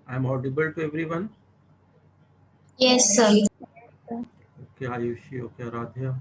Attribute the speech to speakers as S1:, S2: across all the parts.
S1: I'm audible to everyone.
S2: Yes, sir.
S1: Okay, Ayushi. Okay, Aradhya.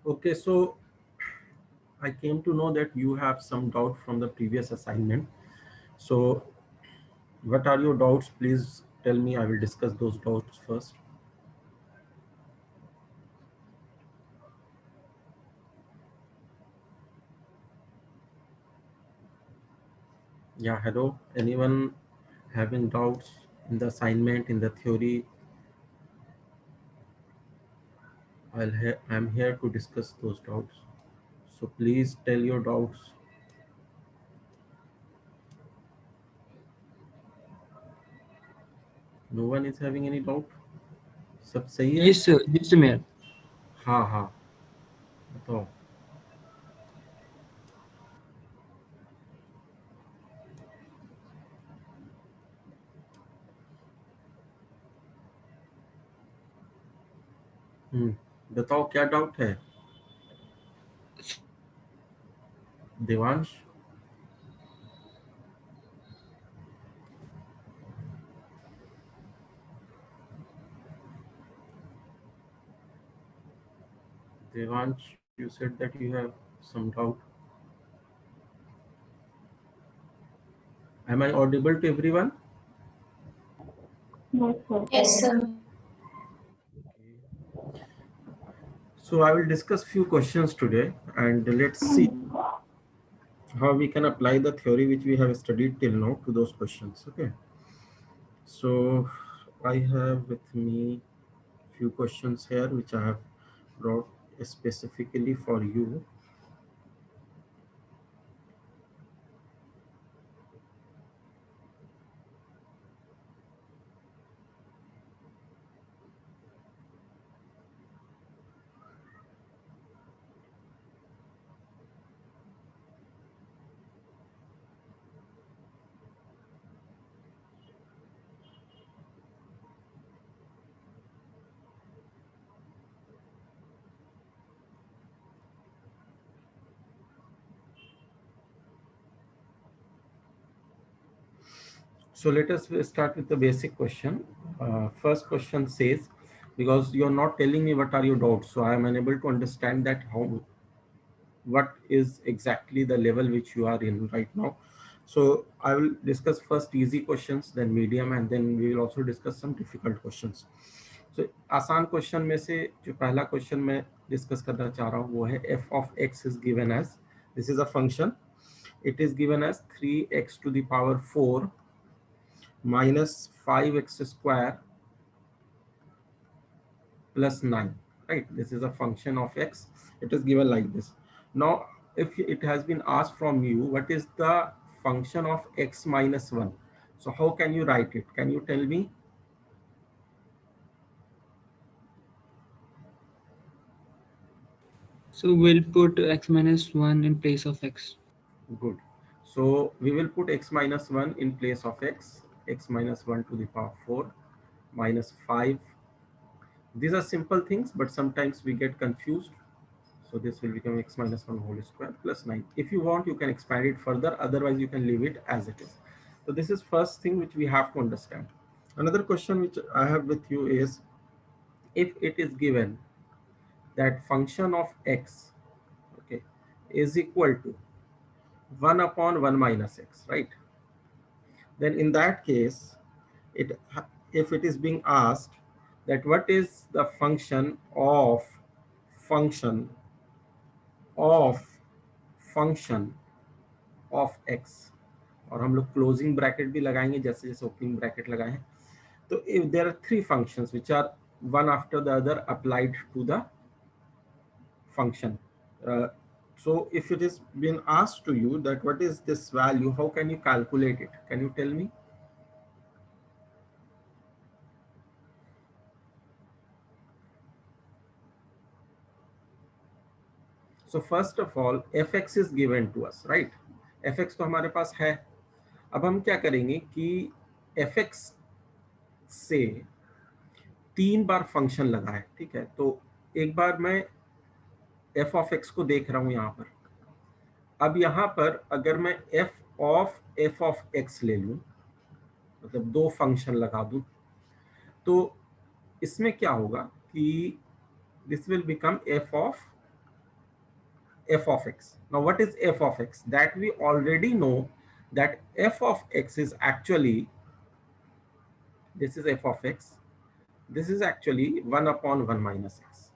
S1: Okay, so I came to know that you have some doubt from the previous assignment. So, what are your doubts? Please tell me. I will discuss those doubts first. Yeah, hello. Anyone having doubts in the assignment, in the theory? I'm here to discuss those doubts. So please tell your doubts. No one is having any doubt. सब सही है?
S3: Yes, sir, Mayor.
S1: हाँ हाँ बताओ. हम्म बताओ क्या doubt है Devansh. Devansh, you said that you have some doubt. Am I audible to everyone?
S2: Yes, sir.
S1: So I will discuss few questions today, and let's see how we can apply the theory which we have studied till now to those questions. Okay. So I have with me few questions here which I have brought specifically for you. So let us start with the basic question. First question says, because you are not telling me what are your doubts, so I am unable to understand that what is exactly the level which you are in right now. So I will discuss first easy questions, then medium, and then we will also discuss some difficult questions. So आसान question में से जो पहला question मैं discuss करना चाह रहा हूँ वो है f of x is given as, this is a function, it is given as 3x to the power 4 minus 5x square plus 9, right? This is a function of x. It is given like this. Now if it has been asked from you what is the function of x minus 1, so how can you write it? Can you tell me?
S3: So we'll put x minus 1 in place of x.
S1: Good. So we will put x minus 1 in place of x minus 1 to the power 4 minus 5. These are simple things, but sometimes we get confused. So this will become x minus 1 whole square plus 9. If you want, you can expand it further. Otherwise, you can leave it as it is. So this is first thing which we have to understand. Another question which I have with you is, if it is given that function of x, okay, is equal to 1 upon 1 minus x, right? Then in that case, it if it is being asked that what is the function of function of x, और हम लोग closing bracket भी लगाएंगे जैसे जैसे opening bracket लगाए हैं. तो if there are three functions which are one after the other applied to the function, uh, so if it is been asked to you that what is this value, how can you calculate it? Can you tell me? So first of all, fx is given to us, right? fx तो हमारे पास है. अब हम क्या करेंगे कि fx से 3 बार function लगा है, ठीक है? तो एक बार मैं f ऑफ x को देख रहा हूं यहां पर. अब यहां पर अगर मैं f ऑफ x ले लूं, मतलब 2 फंक्शन लगा दूं, तो इसमें क्या होगा कि this will become f of x. Now what is f of x? That we already know that f of x is actually, this is f of x, this is actually 1 upon 1 minus x.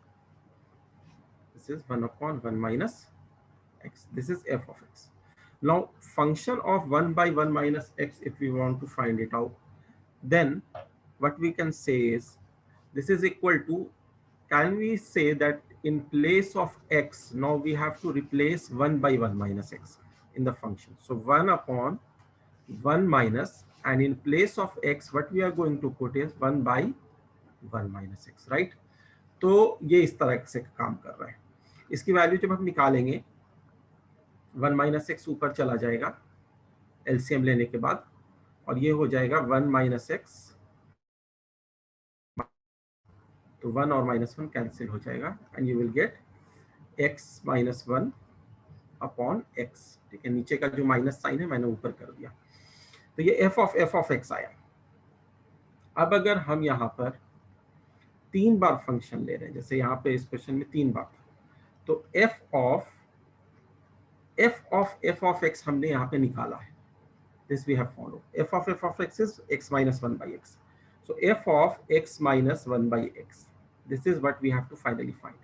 S1: This is 1 upon 1 minus x. This is f of x. Now function of 1 by 1 minus x, if we want to find it out, then what we can say is this is equal to, can we say that in place of x, now we have to replace 1 by 1 minus x in the function. So 1 upon 1 minus, and in place of x what we are going to put is 1 by 1 minus x, right? तो ये इस तरह से काम कर रहा है. इसकी वैल्यू जब हम निकालेंगे 1 माइनस एक्स ऊपर चला जाएगा एलसीएम लेने के बाद, और ये हो जाएगा 1 माइनस एक्स, तो 1 और -1 कैंसिल हो जाएगा and you will get x minus 1 upon x. ठीक है, नीचे का जो माइनस साइन है मैंने ऊपर कर दिया. तो ये f ऑफ x आया. अब अगर हम यहाँ पर 3 बार फंक्शन ले रहे हैं, जैसे यहाँ पे इस क्वेश्चन में 3 बार था, तो f ऑफ x हमने यहाँ पे निकाला है. This we have followed. f of x is x minus 1 by x. So f of x minus 1 by x. This is what we have to finally find.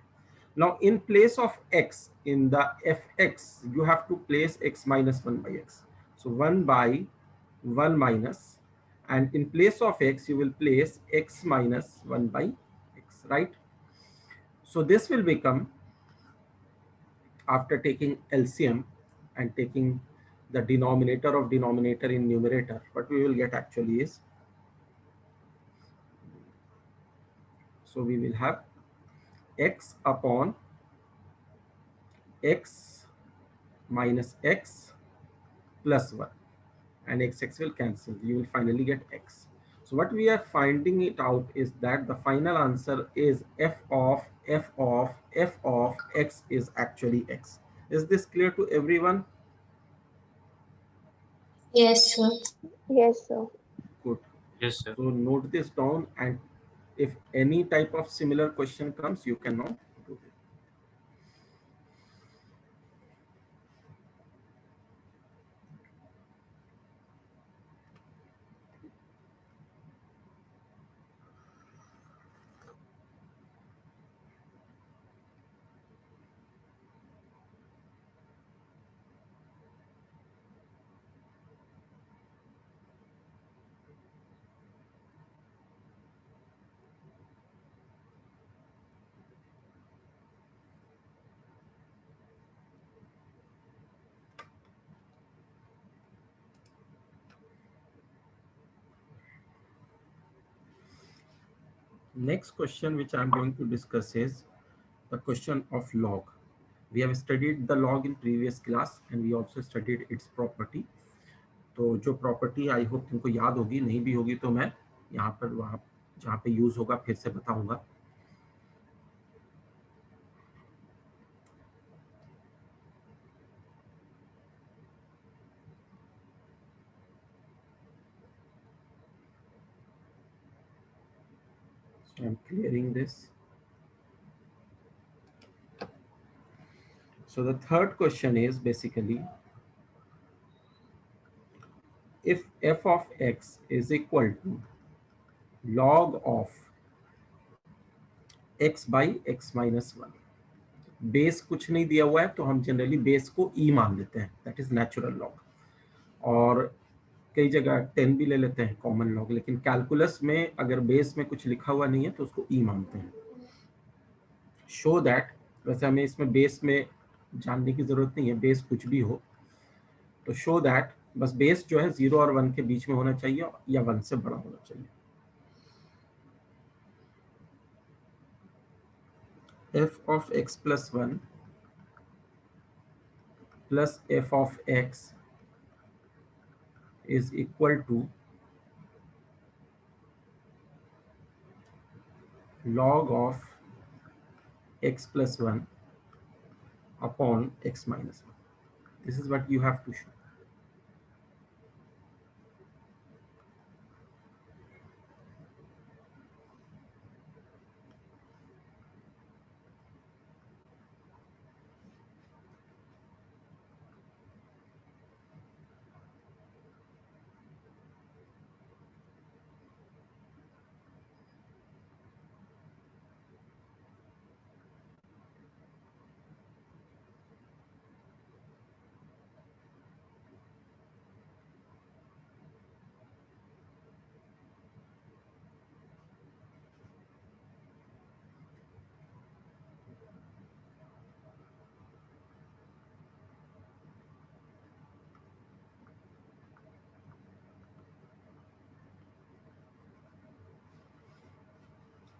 S1: Now in place of x, in the fx, you have to place x minus 1 by x. So 1 by 1 minus, and in place of x, you will place x minus 1 by x, right? So this will become, after taking LCM and taking the denominator of denominator in numerator, what we will get actually is, so we will have x upon x minus x plus 1, and x will cancel. You will finally get x. So what we are finding it out is that the final answer is f of x is actually x. Is this clear to everyone?
S2: Yes, sir.
S4: Yes, sir.
S1: Good.
S5: Yes, sir.
S1: So note this down, and if any type of similar question comes, you can now do it. Next question which I'm going to discuss is the question of log. We have studied the log in previous class and we also studied its property. तो जो property I hope तुमको याद होगी, नहीं भी होगी तो मैं यहाँ पर वहाँ जहाँ पे यूज होगा फिर से बताऊंगा. I'm clearing this. So the third question is basically, if f of x is equal to log of x by x minus 1, base कुछ नहीं दिया हुआ है तो हम जनरली बेस को ई मान लेते हैं, दैट इज नेचुरल लॉग, और कई जगह 10 भी ले लेते हैं कॉमन लॉग, लेकिन कैलकुलस में अगर बेस में कुछ लिखा हुआ नहीं है तो उसको ई मानते हैं। शो दैट, वैसे हमें इसमें बेस में जानने की जरूरत नहीं है, बेस कुछ भी हो, तो शो दैट बस बेस जो है 0 और 1 के बीच में होना चाहिए या 1 से बड़ा होना चाहिए। f of x plus 1 plus f of x is equal to log of x plus 1 upon x minus 1. This is what you have to show.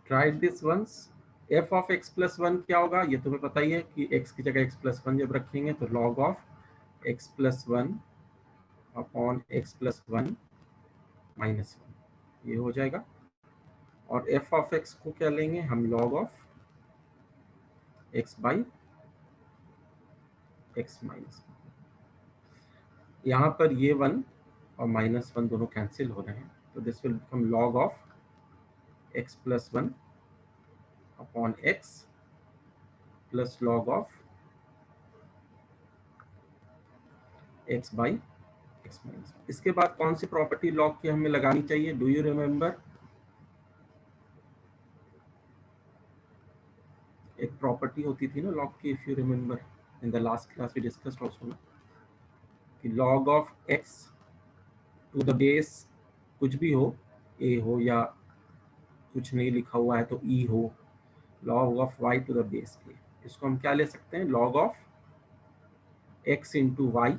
S1: Try this once. f of x plus 1 क्या होगा, ये तुम्हें पता ही है कि x की जगह x plus 1 जब रखेंगे तो log of x plus 1 upon x plus 1 minus 1 ये हो जाएगा, और f of x को क्या लेंगे हम, log of x by x minus 1। यहाँ पर ये 1 और -1 दोनों कैंसिल हो रहे हैं, तो this will become log of x plus 1 upon x plus log of x by x minus 1। इसके बाद कौन सी प्रॉपर्टी लॉग की हमें लगानी चाहिए, डू यू रिमेम्बर? एक प्रॉपर्टी होती थी ना लॉग की, if you remember in the last class we discussed also ना, कि log of x to the base कुछ भी हो, a हो या कुछ नहीं लिखा हुआ है तो e हो, log of y to the base a, इसको हम क्या ले सकते हैं, log of x into y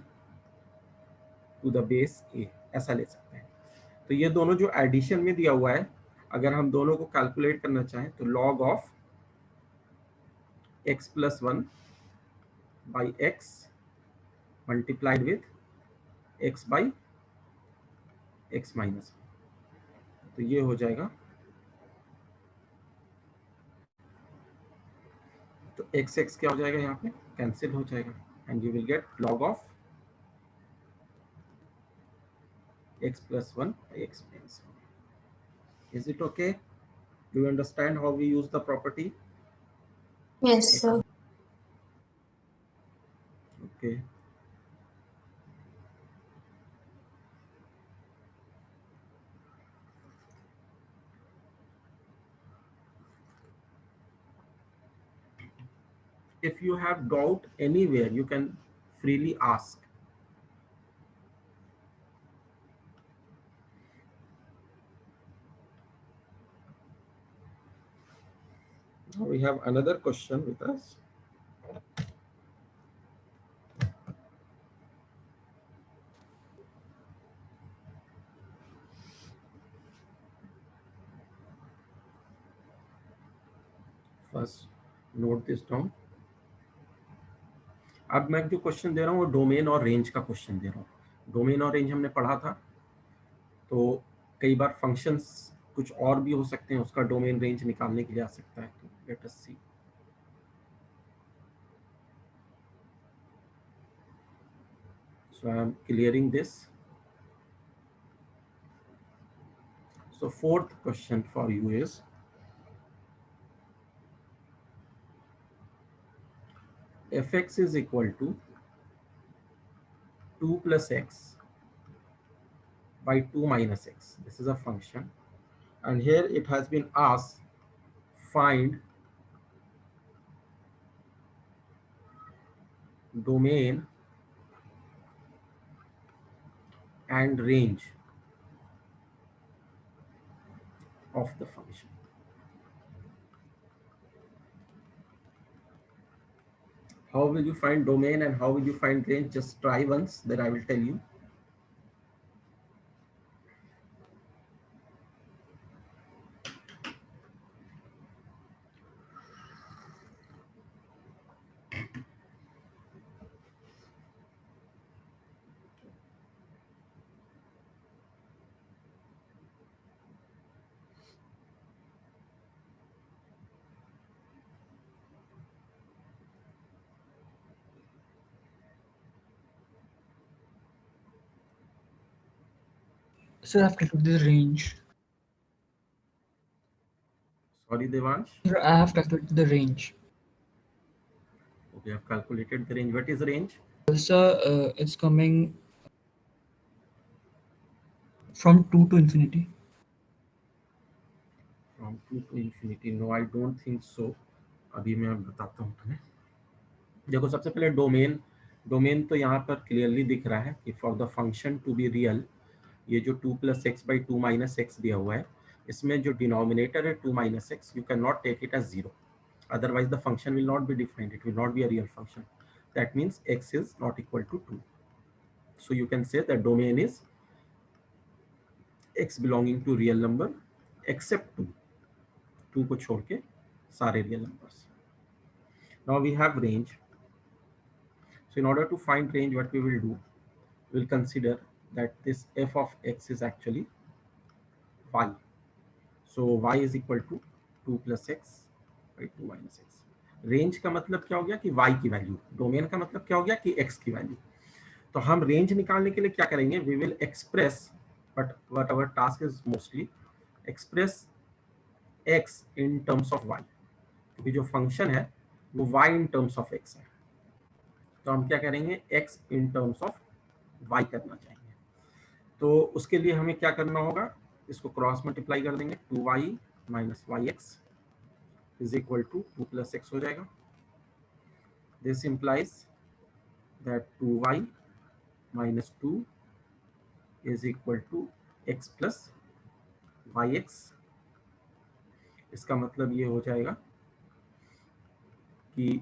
S1: to the base a, ऐसा ले सकते हैं। तो ये दोनों जो एडिशन में दिया हुआ है, अगर हम दोनों को कैलकुलेट करना चाहें तो log of x plus 1 by x multiplied with x by x minus 1, तो ये हो जाएगा, तो x x क्या हो जाएगा, यहाँ पे कैंसिल हो जाएगा, and you will get log of x plus 1 by x minus 1। Is it okay? Do you understand how we use the property?
S2: Yes, sir.
S1: Okay. If you have doubt anywhere, you can freely ask. Now we have another question with us. First, note this down. अब मैं जो question दे रहा हूँ वो domain और range का question दे रहा हूँ। डोमेन और रेंज हमने पढ़ा था, तो कई बार फंक्शंस कुछ और भी हो सकते हैं, उसका डोमेन रेंज निकालने के लिए आ सकता है। तो let us see. So I am clearing this. So fourth question for you is, fx is equal to 2 plus x by 2 minus x. This is a function, and here it has been asked find domain and range of the function. How will you find domain and how will you find range? Just try once, then I will tell you.
S3: Sir, I've calculated the range.
S1: Sorry, Devansh.
S3: Sir, I have calculated the range.
S1: Okay, I've calculated the range. What is range?
S3: Sir, it's coming from 2 to infinity.
S1: From 2 to infinity. No, I don't think so. अभी मैं बताता हूँ तुम्हें. देखो, सबसे पहले domain तो यहाँ पर क्लियरली दिख रहा है कि for the function to be real, ये जो 2 plus x by 2 minus x दिया हुआ है, इसमें जो डिनोमिनेटर है 2 माइनस एक्स, यू कैन नॉट टेक इट एज 0, otherwise the function will not be defined, it will not be a real function. That means x is not equal to 2. So you can say that domain is x belonging to real number except 2. 2 को छोड़ के सारे real numbers. Now we have range. So in order to find range, what we will do, we will consider that this f of x is actually y. So y is equal to 2 plus x by 2 minus x. Range का मतलब क्या हो गया कि y की value, domain का मतलब क्या हो गया कि x की वैल्यू. तो हम रेंज निकालने के लिए क्या करेंगे, we will express, but what our task is mostly express x in terms of y, क्योंकि जो फंक्शन है वो y in terms of x है. तो हम क्या करेंगे, x in terms of y करना चाहेंगे. तो उसके लिए हमें क्या करना होगा, इसको क्रॉस मल्टीप्लाई कर देंगे, 2y minus y x is equal to 2 plus x हो जाएगा. This implies that 2y minus 2 is equal to x plus yx. इसका मतलब ये हो जाएगा कि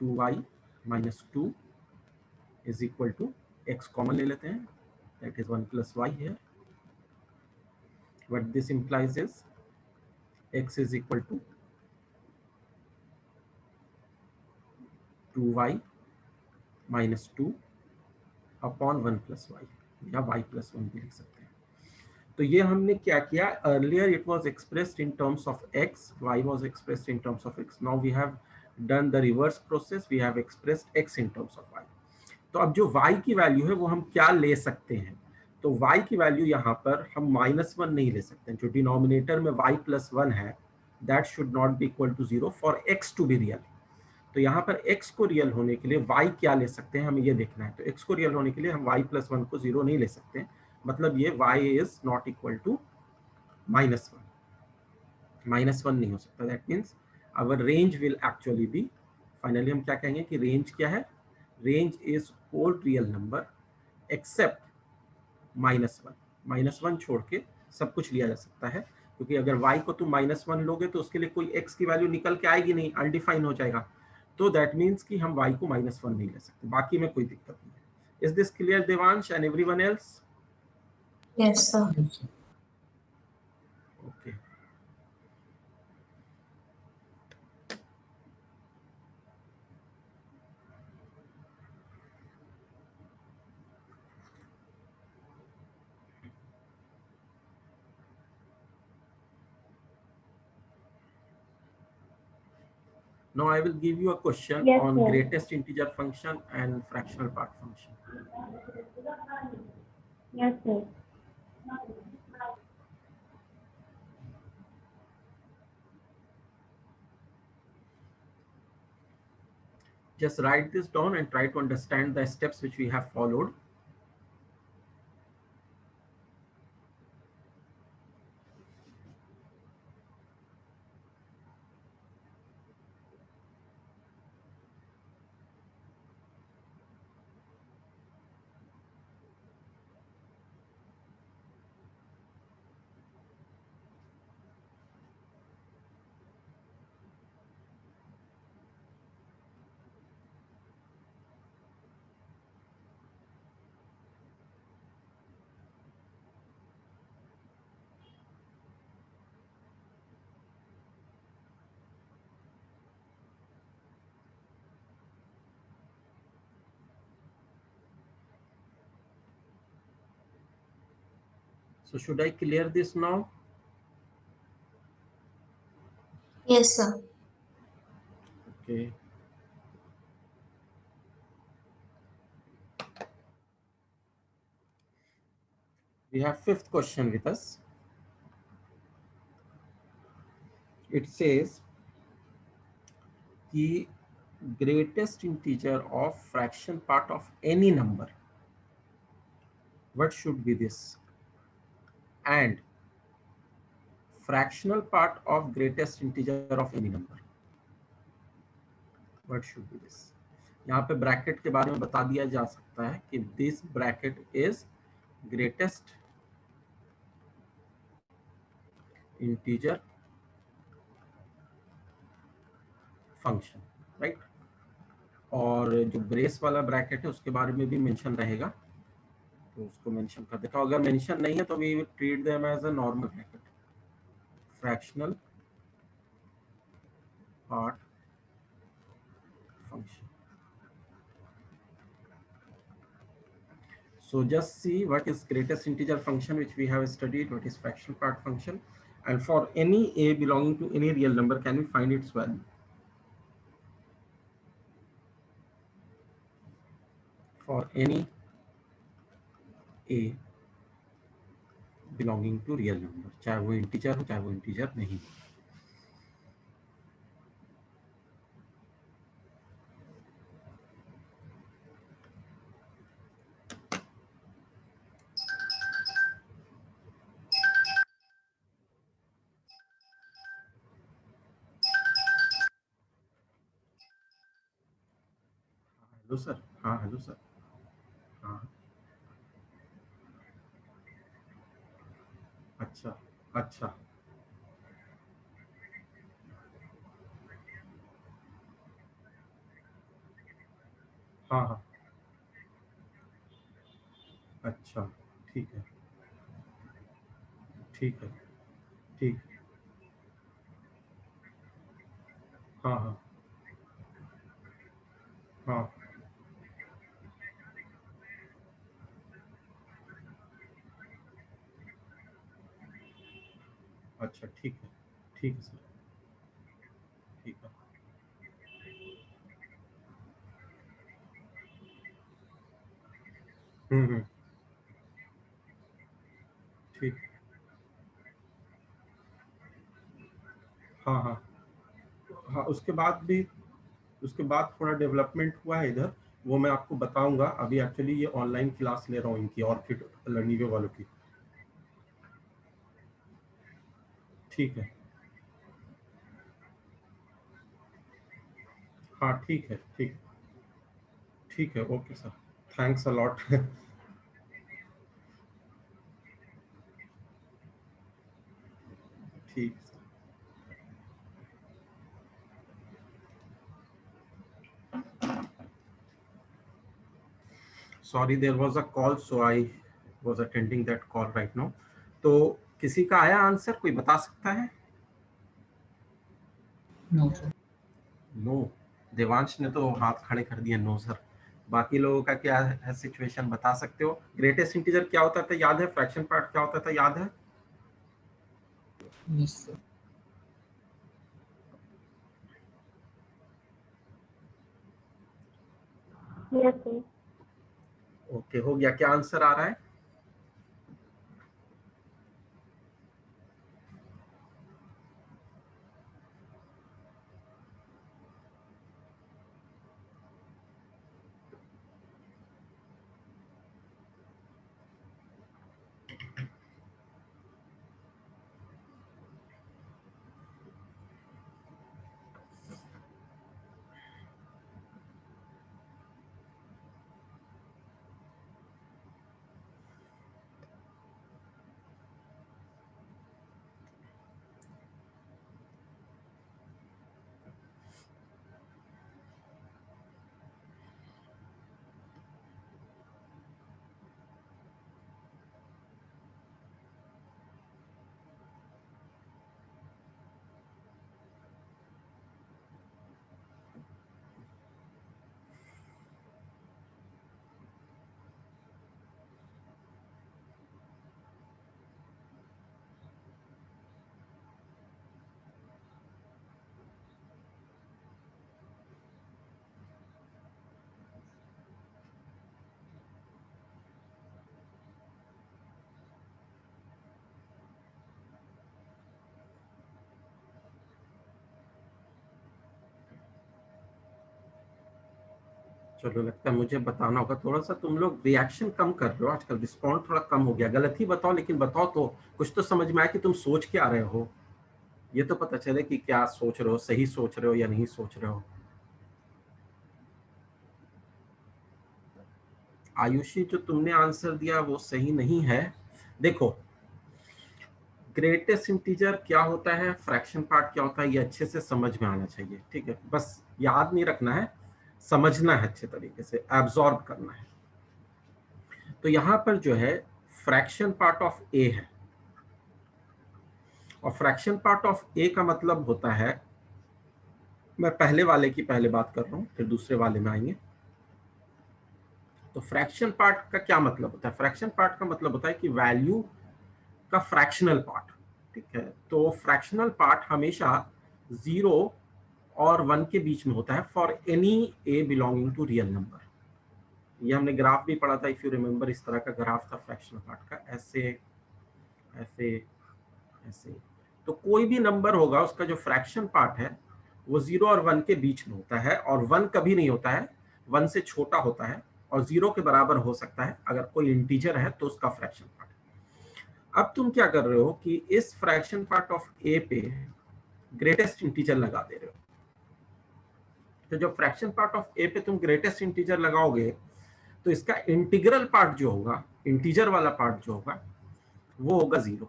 S1: 2y minus 2 is equal to x common ले लेते हैं, that is 1 plus y here. What this implies is x is equal to 2y minus 2 upon 1 plus y, या y प्लस 1 भी लिख सकते हैं. तो ये हमने क्या किया, earlier it was expressed in terms of x, y was expressed in terms of x. Now we have done the reverse process, we have expressed x in terms of y. तो अब जो y की value है वो हम क्या ले सकते हैं, तो y की वैल्यू यहाँ पर हम -1 नहीं ले सकते हैं. जो डिनोमिनेटर में y प्लस 1 है, that should not be equal to 0 for x to be real. तो यहाँ पर x को रियल होने के लिए y क्या ले सकते हैं, हमें ये देखना है. तो x को रियल होने के लिए हम y प्लस 1 को 0 नहीं ले सकते, मतलब ये y is not equal to -1. -1 नहीं हो सकता. That means our range will actually be, finally हम क्या कहेंगे कि रेंज क्या है, range is whole real number except -1. -1 छोड़ के सब कुछ लिया जा सकता है, क्योंकि अगर y को तुम -1 लोगे तो उसके लिए कोई x की वैल्यू निकल के आएगी नहीं, अनडिफाइन हो जाएगा. तो दैट मीन्स कि हम y को -1 नहीं ले सकते, बाकी में कोई दिक्कत नहीं है. Is this clear Devansh and everyone else?
S2: Yes, sir.
S3: Yes, sir.
S1: Okay. Now I will give you a question
S2: Yes,
S1: on
S2: sir.
S1: greatest integer function and fractional part function.
S2: Yes, sir.
S1: Just write this down and try to understand the steps which we have followed. So should I clear this now?
S2: Yes, sir.
S1: Okay. We have fifth question with us. It says the greatest integer of fraction part of any number. What should be this? And fractional part of greatest integer of any number. What should be this? यहाँ पे bracket के बारे में बता दिया जा सकता है कि this bracket is greatest integer function, right. और जो ब्रेस वाला ब्रैकेट है उसके बारे में भी मेंशन रहेगा, तो उसको मेंशन कर देता हूँ। अगर मेंशन नहीं है तो we will treat them as a normal bracket, fractional part function. So just see what is greatest integer function which we have studied, what is fractional part function, and for any a belonging to any real number, can we find its value? For any a belonging to real number, चाहे वो integer हो चाहे वो integer नहीं। Hello sir. हाँ hello sir. हाँ। अच्छा अच्छा। हाँ हाँ। अच्छा ठीक है। ठीक है। ठीक। हाँ हाँ। हाँ। अच्छा ठीक है। ठीक है सर। ठीक है। हम्म। ठीक। हाँ हाँ। हाँ उसके बाद थोड़ा डेवलपमेंट हुआ है इधर, वो मैं आपको बताऊंगा। अभी एक्चुअली ये ऑनलाइन क्लास ले रहा हूँ इनकी, ऑर्किड लर्निंग वालों की। ठीक है। हाँ ठीक है। ठीक। ठीक है। Okay sir. Thanks a lot. ठीक। Sorry there was a call, so I was attending that call right now. तो किसी का आया आंसर, कोई बता सकता है?
S3: No, sir.
S1: नो। देवांश ने तो हाथ खड़े कर दिए, नो सर। बाकी लोगों का क्या है सिचुएशन, बता सकते हो? ग्रेटेस्ट इंटीजर क्या होता था याद है? फ्रैक्शन पार्ट क्या होता था याद है?
S3: Yes, sir.
S2: Yes, sir.
S1: Okay हो गया। क्या आंसर आ रहा है? चलो, लगता है मुझे बताना होगा थोड़ा सा। तुम लोग रिएक्शन कम कर रहे हो आजकल, रिस्पॉन्ड थोड़ा कम हो गया। गलत ही बताओ, लेकिन बताओ तो कुछ तो समझ में आया कि तुम सोच क्या रहे हो। ये तो पता चले कि क्या सोच रहे हो, सही सोच रहे हो या नहीं सोच रहे हो। आयुषी, जो तुमने आंसर दिया वो सही नहीं है। देखो, ग्रेटेस्ट इंटीजर क्या होता है, फ्रैक्शन पार्ट क्या होता है, ये अच्छे से समझ में आना चाहिए। ठीक है, बस याद नहीं रखना है, समझना है अच्छे तरीके से, एब्जॉर्ब करना है। तो यहां पर जो है फ्रैक्शन पार्ट ऑफ ए है, और फ्रैक्शन पार्ट ऑफ ए का मतलब होता है, मैं पहले वाले की पहले बात कर रहा हूं, फिर दूसरे वाले में आएंगे। तो फ्रैक्शन पार्ट का क्या मतलब होता है? फ्रैक्शन पार्ट का मतलब होता है कि वैल्यू का फ्रैक्शनल पार्ट। ठीक है, तो फ्रैक्शनल पार्ट हमेशा 0 और 1 के बीच में होता है for any a belonging to real number. ये हमने ग्राफ भी पढ़ा था, इफ यू रिमेंबर। इस तरह का ग्राफ था फ्रैक्शनल पार्ट का, ऐसे ऐसे ऐसे। तो कोई भी नंबर होगा, उसका जो फ्रैक्शन पार्ट है वो 0 और 1 के बीच में होता है, और 1 कभी नहीं होता है, 1 से छोटा होता है, और 0 के बराबर हो सकता है अगर कोई इंटीजर है तो उसका फ्रैक्शन पार्ट। अब तुम क्या कर रहे हो कि इस फ्रैक्शन पार्ट ऑफ ए पे ग्रेटेस्ट इंटीजर लगा दे रहे हो। तो जब फ्रैक्शन पार्ट ऑफ ए पे तुम ग्रेटेस्ट इंटीजर लगाओगे, तो इसका इंटीग्रल पार्ट जो होगा, इंटीजर वाला पार्ट जो होगा, वो होगा 0।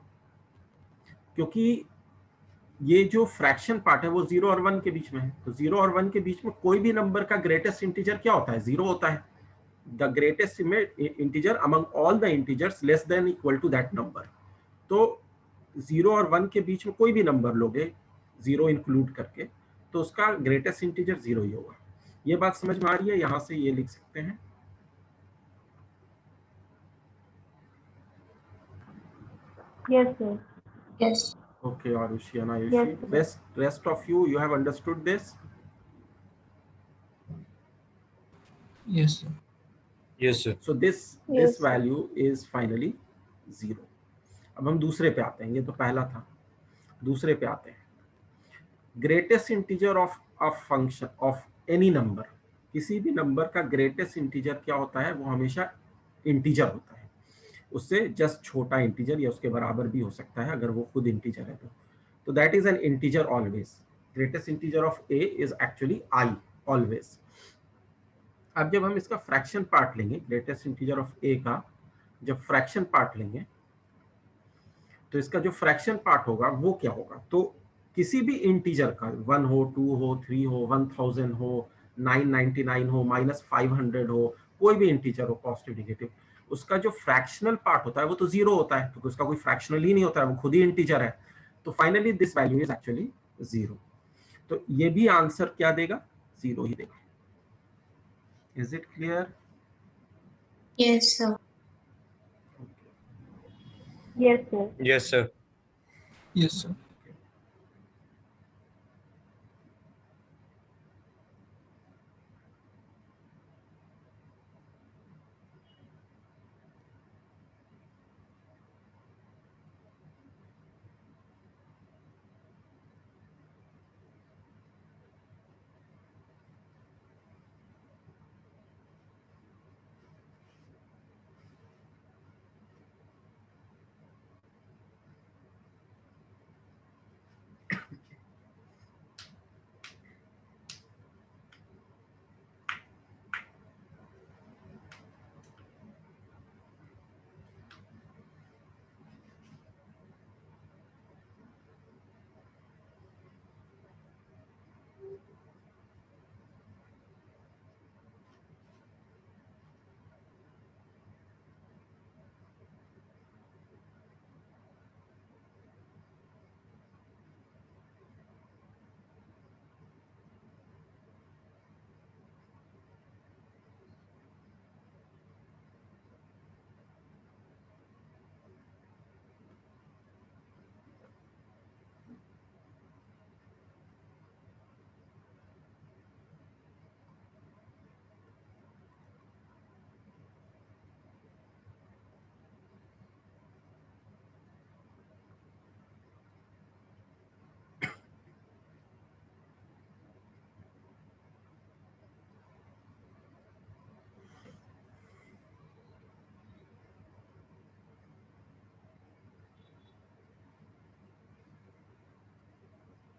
S1: क्योंकि ये जो फ्रैक्शन पार्ट है वो 0 और 1 के बीच में है, तो 0 और 1 के बीच में कोई भी नंबर का ग्रेटेस्ट इंटीजर क्या होता है? 0 होता है। The greatest integer among all the integers less than equal to that number. तो 0 और 1 के बीच में कोई भी नंबर लोगे 0 इंक्लूड करके, तो उसका ग्रेटेस्ट इंटीजर 0 ही होगा। ये बात समझ में आ रही है? यहां से ये लिख सकते हैं।
S2: Yes, sir. Yes.
S1: Okay, Arushi and
S2: Yes,
S1: Ayushi.
S2: sir.
S1: Rest of you have understood this?
S3: Yes, sir.
S4: Yes, sir.
S1: So this
S2: Yes, sir.
S1: value is finally 0. अब हम दूसरे पे आते हैं, ये तो पहला था, दूसरे पे आते हैं। Greatest integer of a function of any number, किसी भी नंबर का ग्रेटेस्ट इंटीजर क्या होता है? वो हमेशा इंटीजर होता है, उससे जस्ट छोटा इंटीजर या उसके बराबर भी हो सकता है अगर वो खुद इंटीजर है तो that is an integer always. Greatest integer of A is actually I, always. अब जब हम इसका फ्रैक्शन पार्ट लेंगे, ग्रेटेस्ट इंटीजर ऑफ ए का जब फ्रैक्शन पार्ट लेंगे, तो इसका जो फ्रैक्शन पार्ट होगा वो क्या होगा? तो किसी भी इंटीजर का 1 हो, 2 हो, 3 हो, 1000 हो, 999 हो, -500 हो, कोई भी इंटीजर हो, पॉजिटिव नेगेटिव, उसका जो फ्रैक्शनल पार्ट होता है वो तो 0 होता है, क्योंकि उसका कोई फ्रैक्शनल ही नहीं होता है, वो खुद ही इंटीजर है। तो finally this value is actually 0। तो ये भी आंसर क्या देगा? 0 ही देगा। Is it clear?
S2: Yes, sir. Yes, sir.
S4: Yes, sir.
S3: Yes, sir.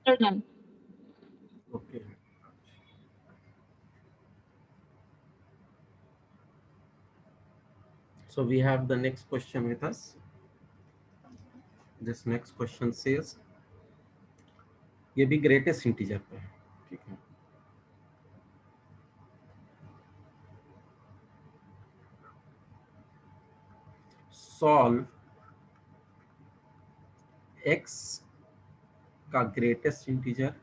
S2: Done.
S1: Okay. So we have the next question with us. This next question says, ये भी greatest integer पे है, ठीक है. Solve x का ग्रेटेस्ट इंटीजर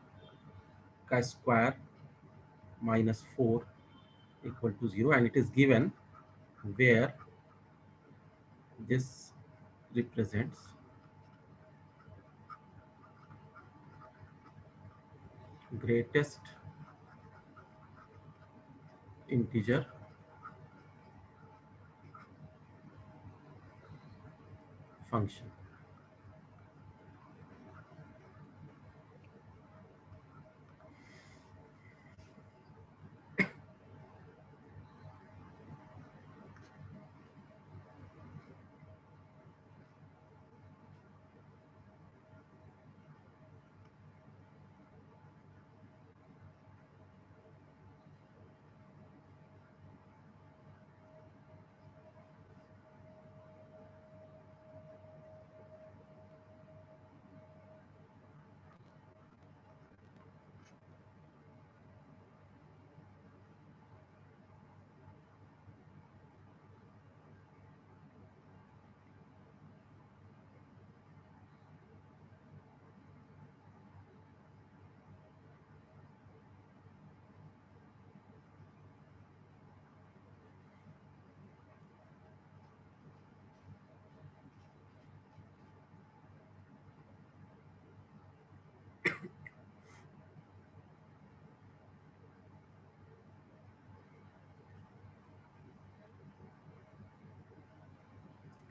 S1: का square -4 equal to 0, and it is given where this represents greatest integer function.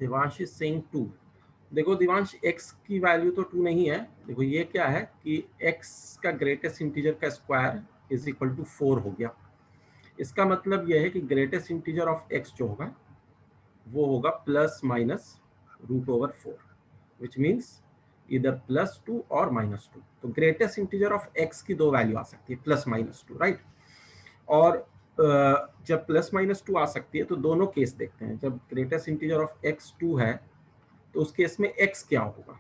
S1: Divansh is saying 2. देखो Divansh x की वैल्यू तो 2 नहीं है. देखो ये क्या है कि x का ग्रेटेस्ट इंटीजर का स्क्वायर इज इक्वल टू 4 हो गया. इसका मतलब यह है कि ग्रेटेस्ट इंटीजर ऑफ x जो होगा वो होगा ±√4, विच मीन्स इधर +2 और -2. तो ग्रेटेस्ट इंटीजर ऑफ x की दो वैल्यू आ सकती है, +-2, राइट. और जब +-2 आ सकती है तो दोनों केस देखते हैं. जब ग्रेटेस्ट इंटीजर ऑफ x 2 है तो उस केस में x क्या होगा.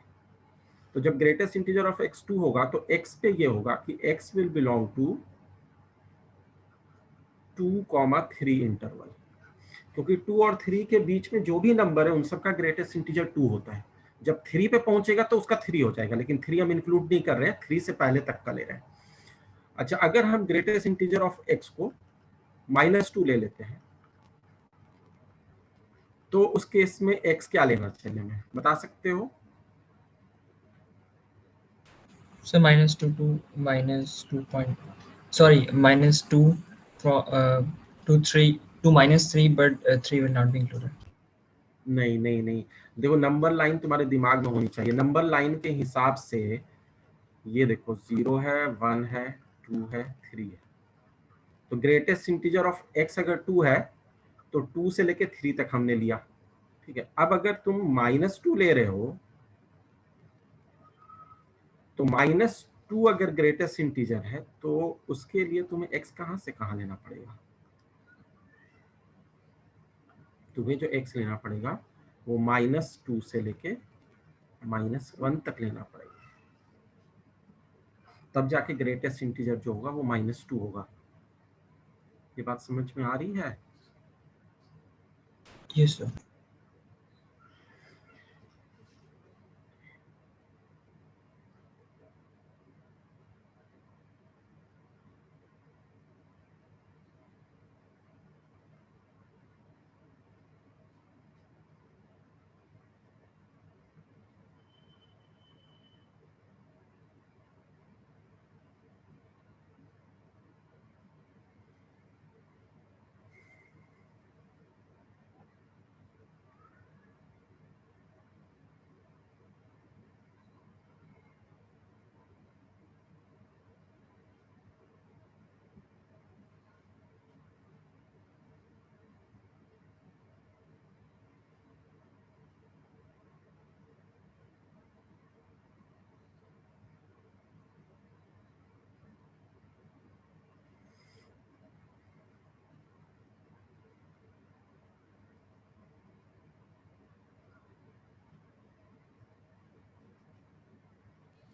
S1: तो जब ग्रेटेस्ट इंटीजर ऑफ x 2 होगा तो x पे ये होगा कि x will belong to 2,3 interval, क्योंकि 2 और 3 के बीच में जो भी नंबर है उन सबका ग्रेटेस्ट इंटीजर 2 होता है. जब 3 पे पहुंचेगा तो उसका 3 हो जाएगा, लेकिन 3 हम इंक्लूड नहीं कर रहे हैं, 3 से पहले तक का ले रहे हैं. अच्छा, अगर हम ग्रेटेस्ट इंटीजर ऑफ x को -2 ले लेते हैं तो उस केस में x क्या लेना चाहिए, हमें बता सकते हो?
S3: So -2 to -2 point. Sorry, -2 to 3 to -3, but 3 will not be included.
S1: नहीं नहीं नहीं, देखो नंबर लाइन तुम्हारे दिमाग में होनी चाहिए. नंबर लाइन के हिसाब से ये देखो 0 है, 1 है, 2 है, 3 है. तो ग्रेटेस्ट इंटीजर ऑफ x अगर 2 है तो 2 से लेके 3 तक हमने लिया, ठीक है. अब अगर तुम -2 ले रहे हो तो -2 अगर ग्रेटेस्ट इंटीजर है तो उसके लिए तुम्हें x कहां से कहां लेना पड़ेगा. तुम्हें जो x लेना पड़ेगा वो -2 से लेके -1 तक लेना पड़ेगा, तब जाके ग्रेटेस्ट इंटीजर जो होगा वो -2 होगा. ये बात समझ में आ रही है?
S3: Yes, sir.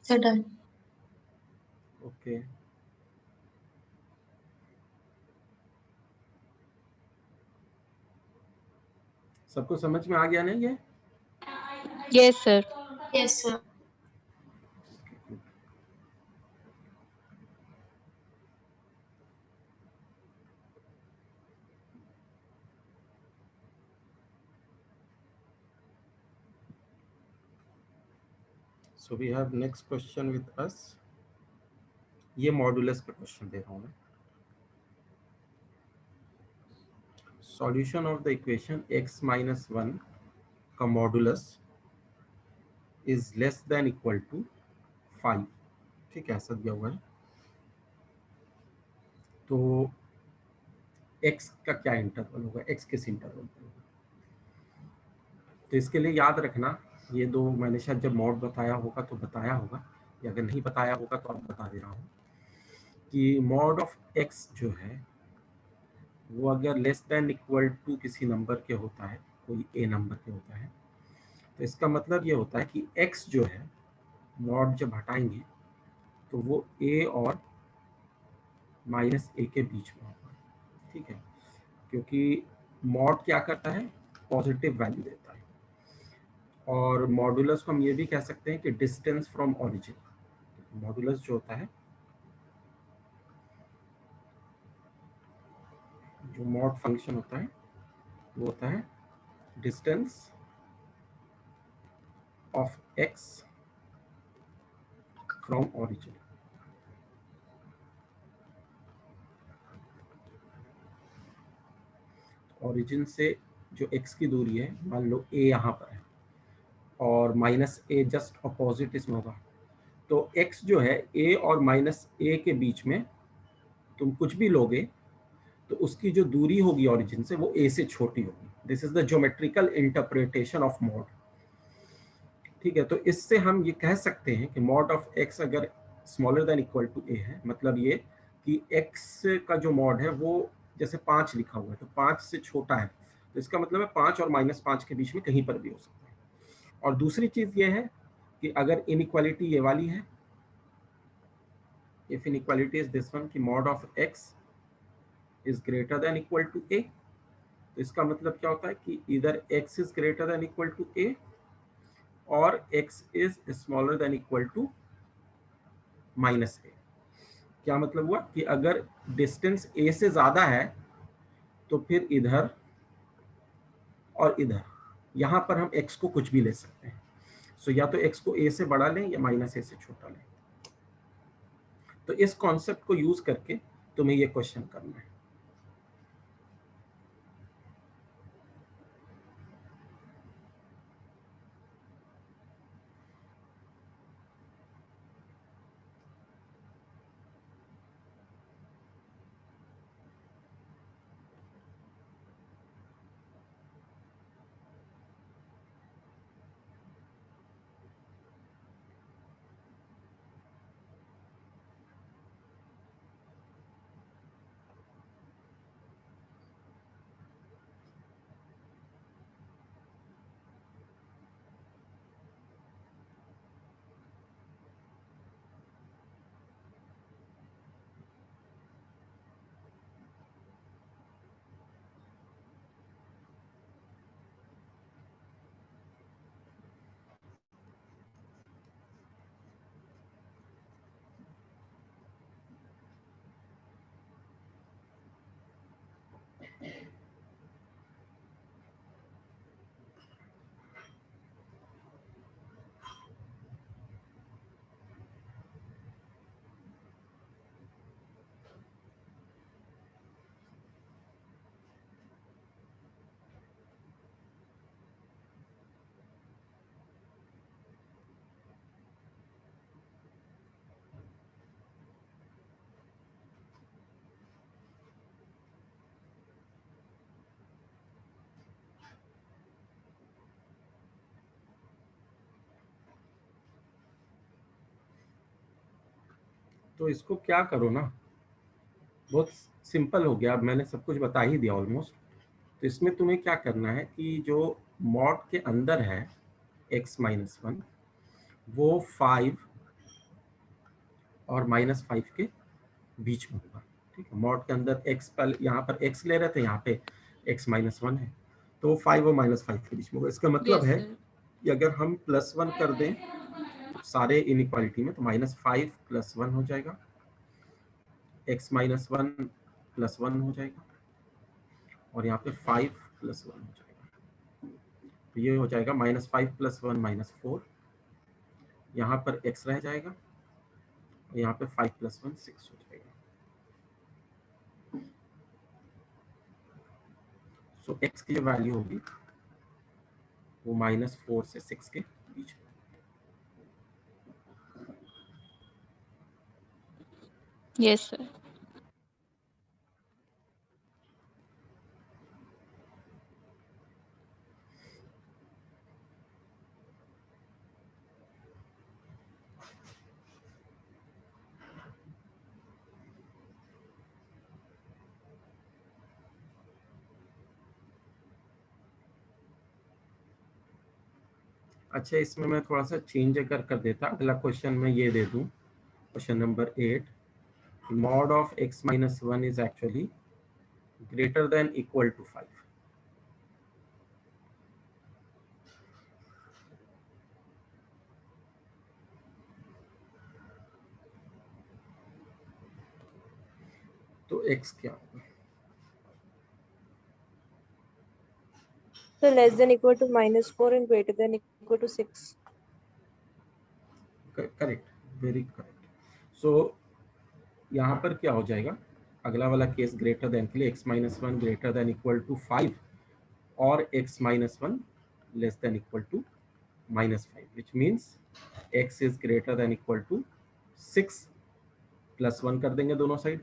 S2: Sir done.
S1: Okay, सबको समझ में आ गया ना ये?
S4: Yes sir.
S2: Yes sir.
S1: So we have next question with us. ये मॉडुलस का क्वेश्चन दे रहा हूँ मैं. Solution of the equation x minus 1 का modulus is less than equal to 5. ठीक है, ऐसा दिया हुआ है. तो x का क्या इंटरवल होगा, x किस इंटरवल पर होगा? तो इसके लिए याद रखना, ये दो मैंने शायद जब मॉड बताया होगा तो बताया होगा, या अगर नहीं बताया होगा तो अब बता दे रहा हूँ कि मॉड ऑफ x जो है वो अगर लेस देन इक्वल टू किसी नंबर के होता है, कोई a नंबर के होता है, तो इसका मतलब ये होता है कि x जो है मॉड जब हटाएंगे तो वो a और माइनस a के बीच में होगा. ठीक है, क्योंकि मॉड क्या करता है, पॉजिटिव वैल्यू देता है. और मॉडुलस को हम ये भी कह सकते हैं कि डिस्टेंस फ्रॉम ओरिजिन. मॉडुलस जो होता है, जो मॉड फंक्शन होता है वो होता है distance of x from origin. Origin से जो x की दूरी है, मान लो a यहाँ पर है और माइनस a जस्ट अपोजिट इसमें होगा, तो x जो है a और माइनस a के बीच में तुम कुछ भी लोगे तो उसकी जो दूरी होगी ओरिजिन से वो a से छोटी होगी. This is the geometrical interpretation of mod. ठीक है, तो इससे हम ये कह सकते हैं कि मॉड ऑफ x अगर smaller than equal to a है, मतलब ये कि x का जो मॉड है वो जैसे 5 लिखा हुआ है तो 5 से छोटा है, तो इसका मतलब है 5 और माइनस 5 के बीच में कहीं पर भी हो सकता है. और दूसरी चीज ये है कि अगर इनइक्वालिटी ये वाली है, if inequality is this one कि mod of x is greater than equal to a, तो इसका मतलब क्या होता है कि इधर x is greater than equal to a और x is smaller than equal to minus a. क्या मतलब हुआ कि अगर डिस्टेंस a से ज्यादा है तो फिर इधर और इधर, यहां पर हम x को कुछ भी ले सकते हैं. सो या तो x को a से बड़ा लें या माइनस a से छोटा लें. तो इस कॉन्सेप्ट को यूज करके तुम्हें ये क्वेश्चन करना है. तो इसको क्या करो ना, बहुत सिंपल हो गया, अब मैंने सब कुछ बता ही दिया ऑलमोस्ट. तो इसमें तुम्हें क्या करना है कि जो मॉड के अंदर है x माइनस 1 वो 5 और -5 के बीच में होगा। ठीक है, मॉड के अंदर x पहले यहाँ पर x ले रहे थे, यहाँ पे x -1 है, तो 5 और -5 के बीच में होगा। इसका मतलब
S4: Yes,
S1: है
S4: sir.
S1: कि अगर हम +1 कर दें सारे इनइक्वालिटी में, तो -5 +1 हो जाएगा, x -1 +1 हो जाएगा, और यहाँ पे 5 +1 हो जाएगा। तो ये हो जाएगा -5 + 1 -4, यहाँ पर x रह जाएगा, और यहाँ पे 5 + 1 6 हो जाएगा। सो x की जो वैल्यू होगी वो -4 से 6 के बीच में।
S4: Yes, sir.
S1: अच्छा, इसमें मैं थोड़ा सा चेंज अगर कर देता, अगला क्वेश्चन मैं ये दे दूं, question number 8, mod of x - 1 is actually greater than equal to 5। तो x क्या होगा?
S5: So less than equal to -4 and greater than equal to 6.
S1: Correct, very correct. So यहाँ पर क्या हो जाएगा, अगला वाला केस ग्रेटर देन के लिए x - 1 greater than equal to 5 और x - 1 less than equal to -5, which means x is greater than equal to 6 +1 कर देंगे दोनों साइड,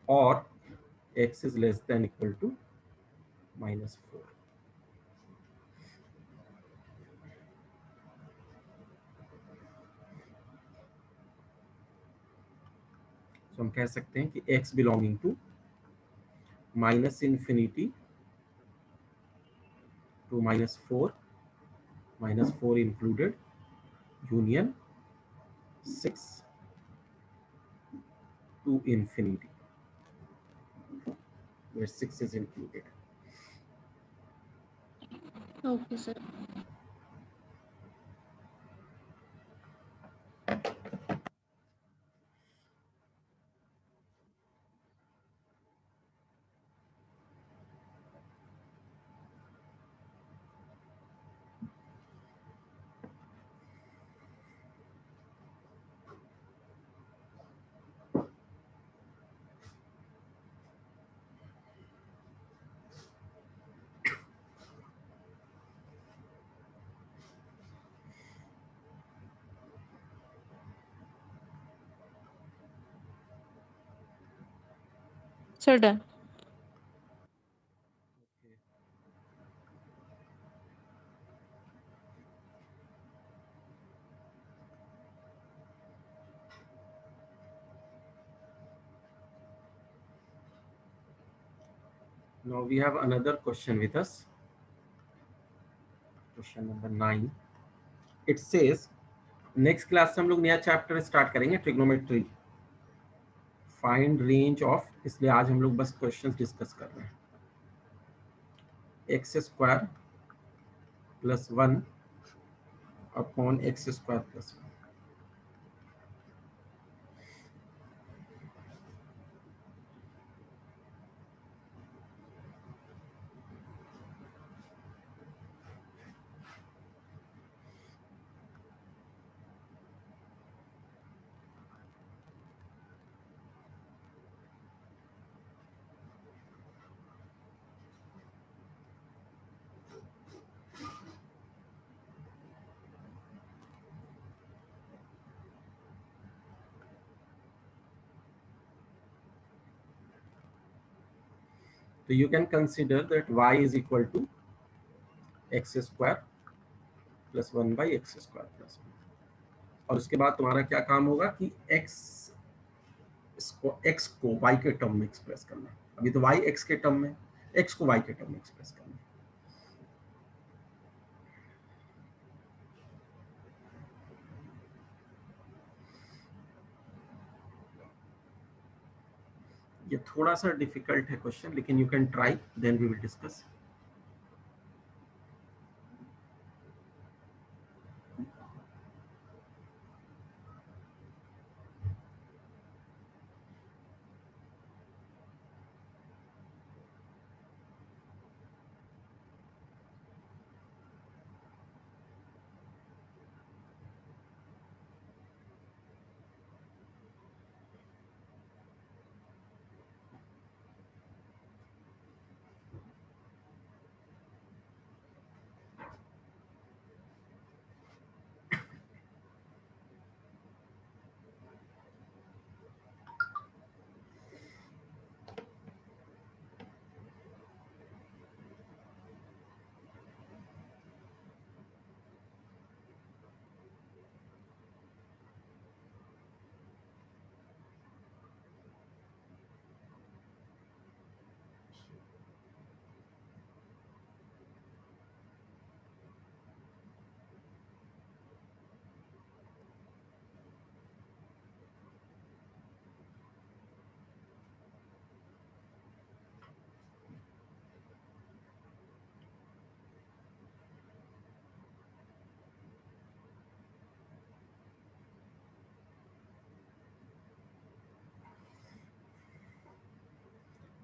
S1: और x is less than equal to -4। तो हम कह सकते हैं कि x belonging to -∞ to -4, -4 included, union 6 to infinity, where 6 is included.
S4: Okay, sir. Sir, done.
S1: Now we have another question with us. Question number 9. It says, next class से हम लोग नया चैप्टर स्टार्ट करेंगे, ट्रिग्नोमेट्री, फाइंड रेंज ऑफ, इसलिए आज हम लोग बस क्वेश्चंस डिस्कस कर रहे हैं। x² + 1 upon x² + 1। So you can consider that y is equal to x² + 1 by x² + 1। और उसके बाद तुम्हारा क्या काम होगा कि x को y के टर्म में एक्सप्रेस करना है। अभी तो y x के टर्म में, x को y के टर्म में एक्सप्रेस करना है। ये थोड़ा सा डिफिकल्ट है क्वेश्चन, लेकिन you can try, then we will discuss.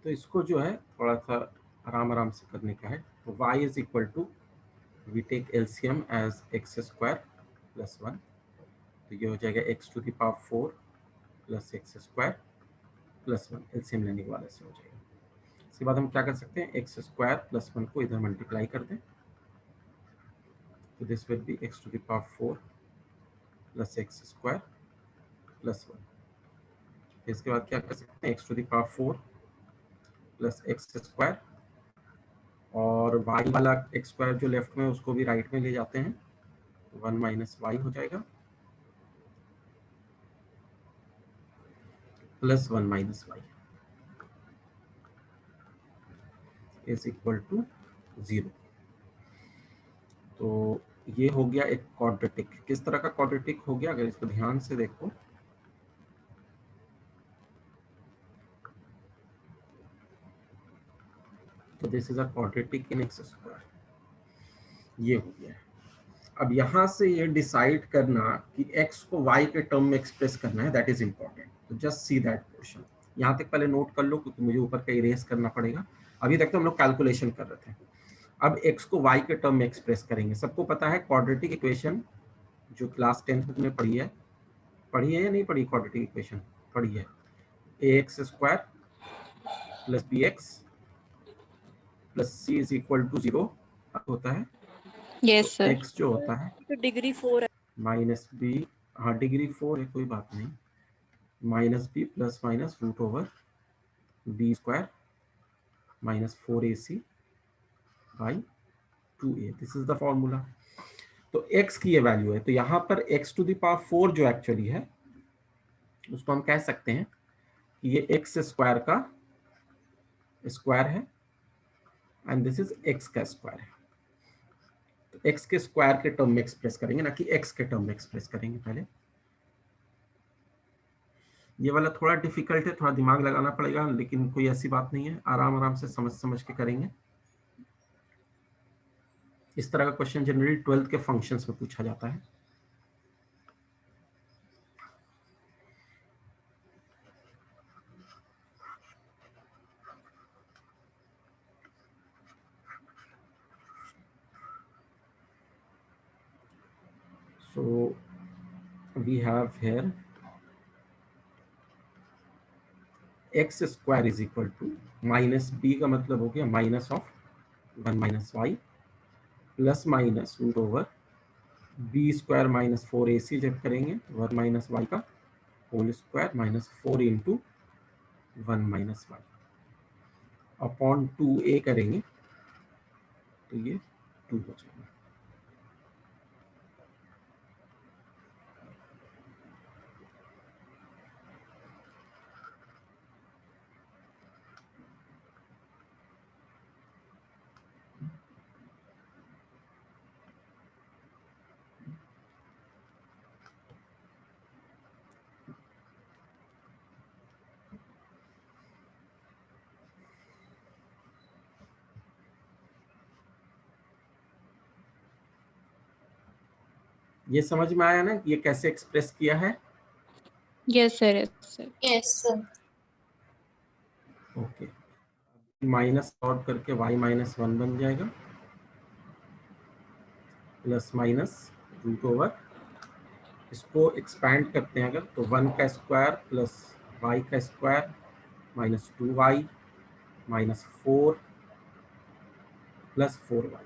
S1: तो इसको जो है थोड़ा सा आराम आराम से करने का है। तो y is equal to, we take LCM as x square plus 1, तो ये हो जाएगा x to the power 4 plus x square plus 1, LCM लेने के वाले से हो जाएगा। इसके बाद हम क्या कर सकते हैं, एक्स स्क्वायर प्लस 1 को इधर मल्टीप्लाई कर दें, तो this will be x to the power 4 plus x square plus 1। इसके बाद क्या कर सकते हैं, x to the power 4 plus x square, और y वाला एक्स स्क्वायर जो लेफ्ट में उसको भी राइट में ले जाते हैं, 1 माइनस वाई हो जाएगा plus 1 minus y is equal to 0। तो ये हो गया एक क्वाड्रेटिक। किस तरह का क्वाड्रेटिक हो गया, अगर इसको ध्यान से देखो, तो this is a quadratic in x square, ये हो गया। अब यहां से ये डिसाइड करना कि x को y के टर्म में एक्सप्रेस करना है, दैट इज इंपॉर्टेंट। तो जस्ट सी दैट क्वेश्चन, यहाँ तक पहले नोट कर लो क्योंकि मुझे ऊपर का इरेज करना पड़ेगा। अभी तक तो हम लोग कैलकुलेशन कर रहे थे, अब x को y के टर्म में एक्सप्रेस करेंगे। सबको पता है क्वाड्रेटिक इक्वेशन जो क्लास 10th में पढ़ी है या नहीं पढ़ी, क्वाड्रेटिक इक्वेशन पढ़ी है, ax square plus bx plus c is equal to 0 होता है।
S4: Yes,
S1: तो
S4: sir.
S1: x जो होता है
S5: तो डिग्री 4 है।
S1: माइनस बी, हाँ डिग्री 4 है, कोई बात नहीं, minus b plus minus root over b square minus 4ac by 2a, this is the formula. तो x की ये वैल्यू है, तो यहाँ पर x टू द पावर 4 जो एक्चुअली है उसको हम कह सकते हैं कि ये x स्क्वायर का स्क्वायर है एंड दिस इज x का स्क्वायर है। तो x के स्क्वायर के टर्म में एक्सप्रेस करेंगे, ना कि x के टर्म में एक्सप्रेस करेंगे। पहले ये वाला थोड़ा डिफिकल्ट है, थोड़ा दिमाग लगाना पड़ेगा, लेकिन कोई ऐसी बात नहीं है, आराम आराम से समझ समझ के करेंगे। इस तरह का क्वेश्चन जनरली 12th के फंक्शंस में पूछा जाता है। So we have here x square is equal to minus b का मतलब हो गया minus of 1 minus y plus minus root over b square minus 4ac जब करेंगे 1 माइनस वाई का whole square minus 4 into 1 minus y upon 2a करेंगे तो ये 2 हो जाएगा। ये समझ में आया ना ये कैसे एक्सप्रेस किया है?
S4: Yes, sir. Yes, sir.
S2: Yes, sir.
S1: Okay, minus solve करके y माइनस 1 बन जाएगा, प्लस माइनस रूट ओवर, इसको एक्सपैंड करते हैं अगर तो 1 का स्क्वायर प्लस y का square minus 2y minus 4 plus 4y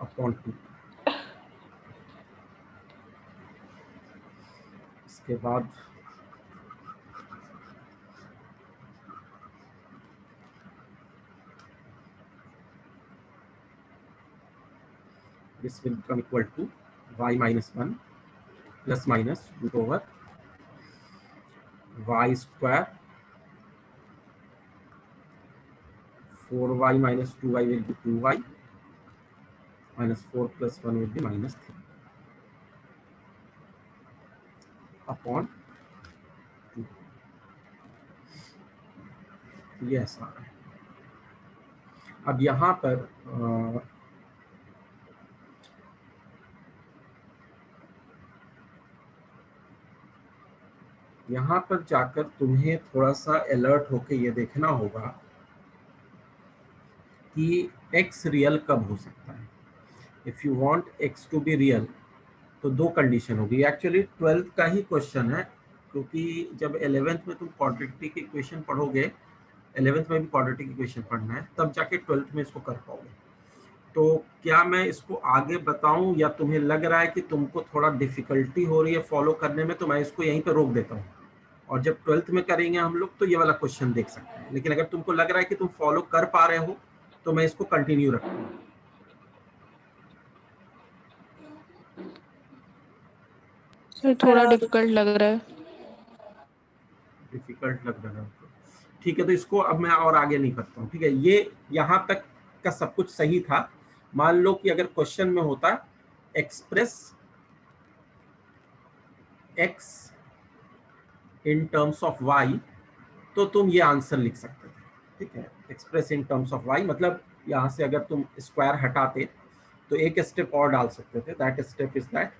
S1: upon 2। इसके बाद this will become equal to y minus 1 plus minus root over y square, 4y minus 2y will be 2y minus 4 plus 1 will be minus 3 upon 2। ये ऐसा आ रहा है। अब यहाँ पर यहाँ पर जाकर तुम्हें थोड़ा सा अलर्ट होके ये देखना होगा कि x रियल कब हो सकता है। If you want x to be real तो दो कंडीशन होगी। एक्चुअली 12th का ही क्वेश्चन है, क्योंकि जब 11th में तुम क्वाड्रेटिक इक्वेशन पढ़ोगे, 11th में भी क्वाड्रेटिक इक्वेशन पढ़ना है, तब जाके 12th में इसको कर पाओगे। तो क्या मैं इसको आगे बताऊं या तुम्हें लग रहा है कि तुमको थोड़ा डिफिकल्टी हो रही है फॉलो करने में, तो मैं इसको यहीं पे रोक देता हूँ और जब 12th में करेंगे हम लोग तो ये वाला क्वेश्चन देख सकते हैं। लेकिन अगर तुमको लग रहा है कि तुम फॉलो कर पा रहे हो तो मैं इसको कंटिन्यू रखूंगा।
S4: सर थोड़ा डिफिकल्ट लग रहा है।
S1: डिफिकल्ट लग रहा है, ठीक है, तो इसको अब मैं और आगे नहीं करता हूँ। ठीक है, ये यहाँ तक का सब कुछ सही था। मान लो कि अगर क्वेश्चन में होता express x in terms of y, तो तुम ये आंसर लिख सकते थे। ठीक है, express in terms of y मतलब यहाँ से अगर तुम स्क्वायर हटाते तो एक स्टेप और डाल सकते थे। That step is that.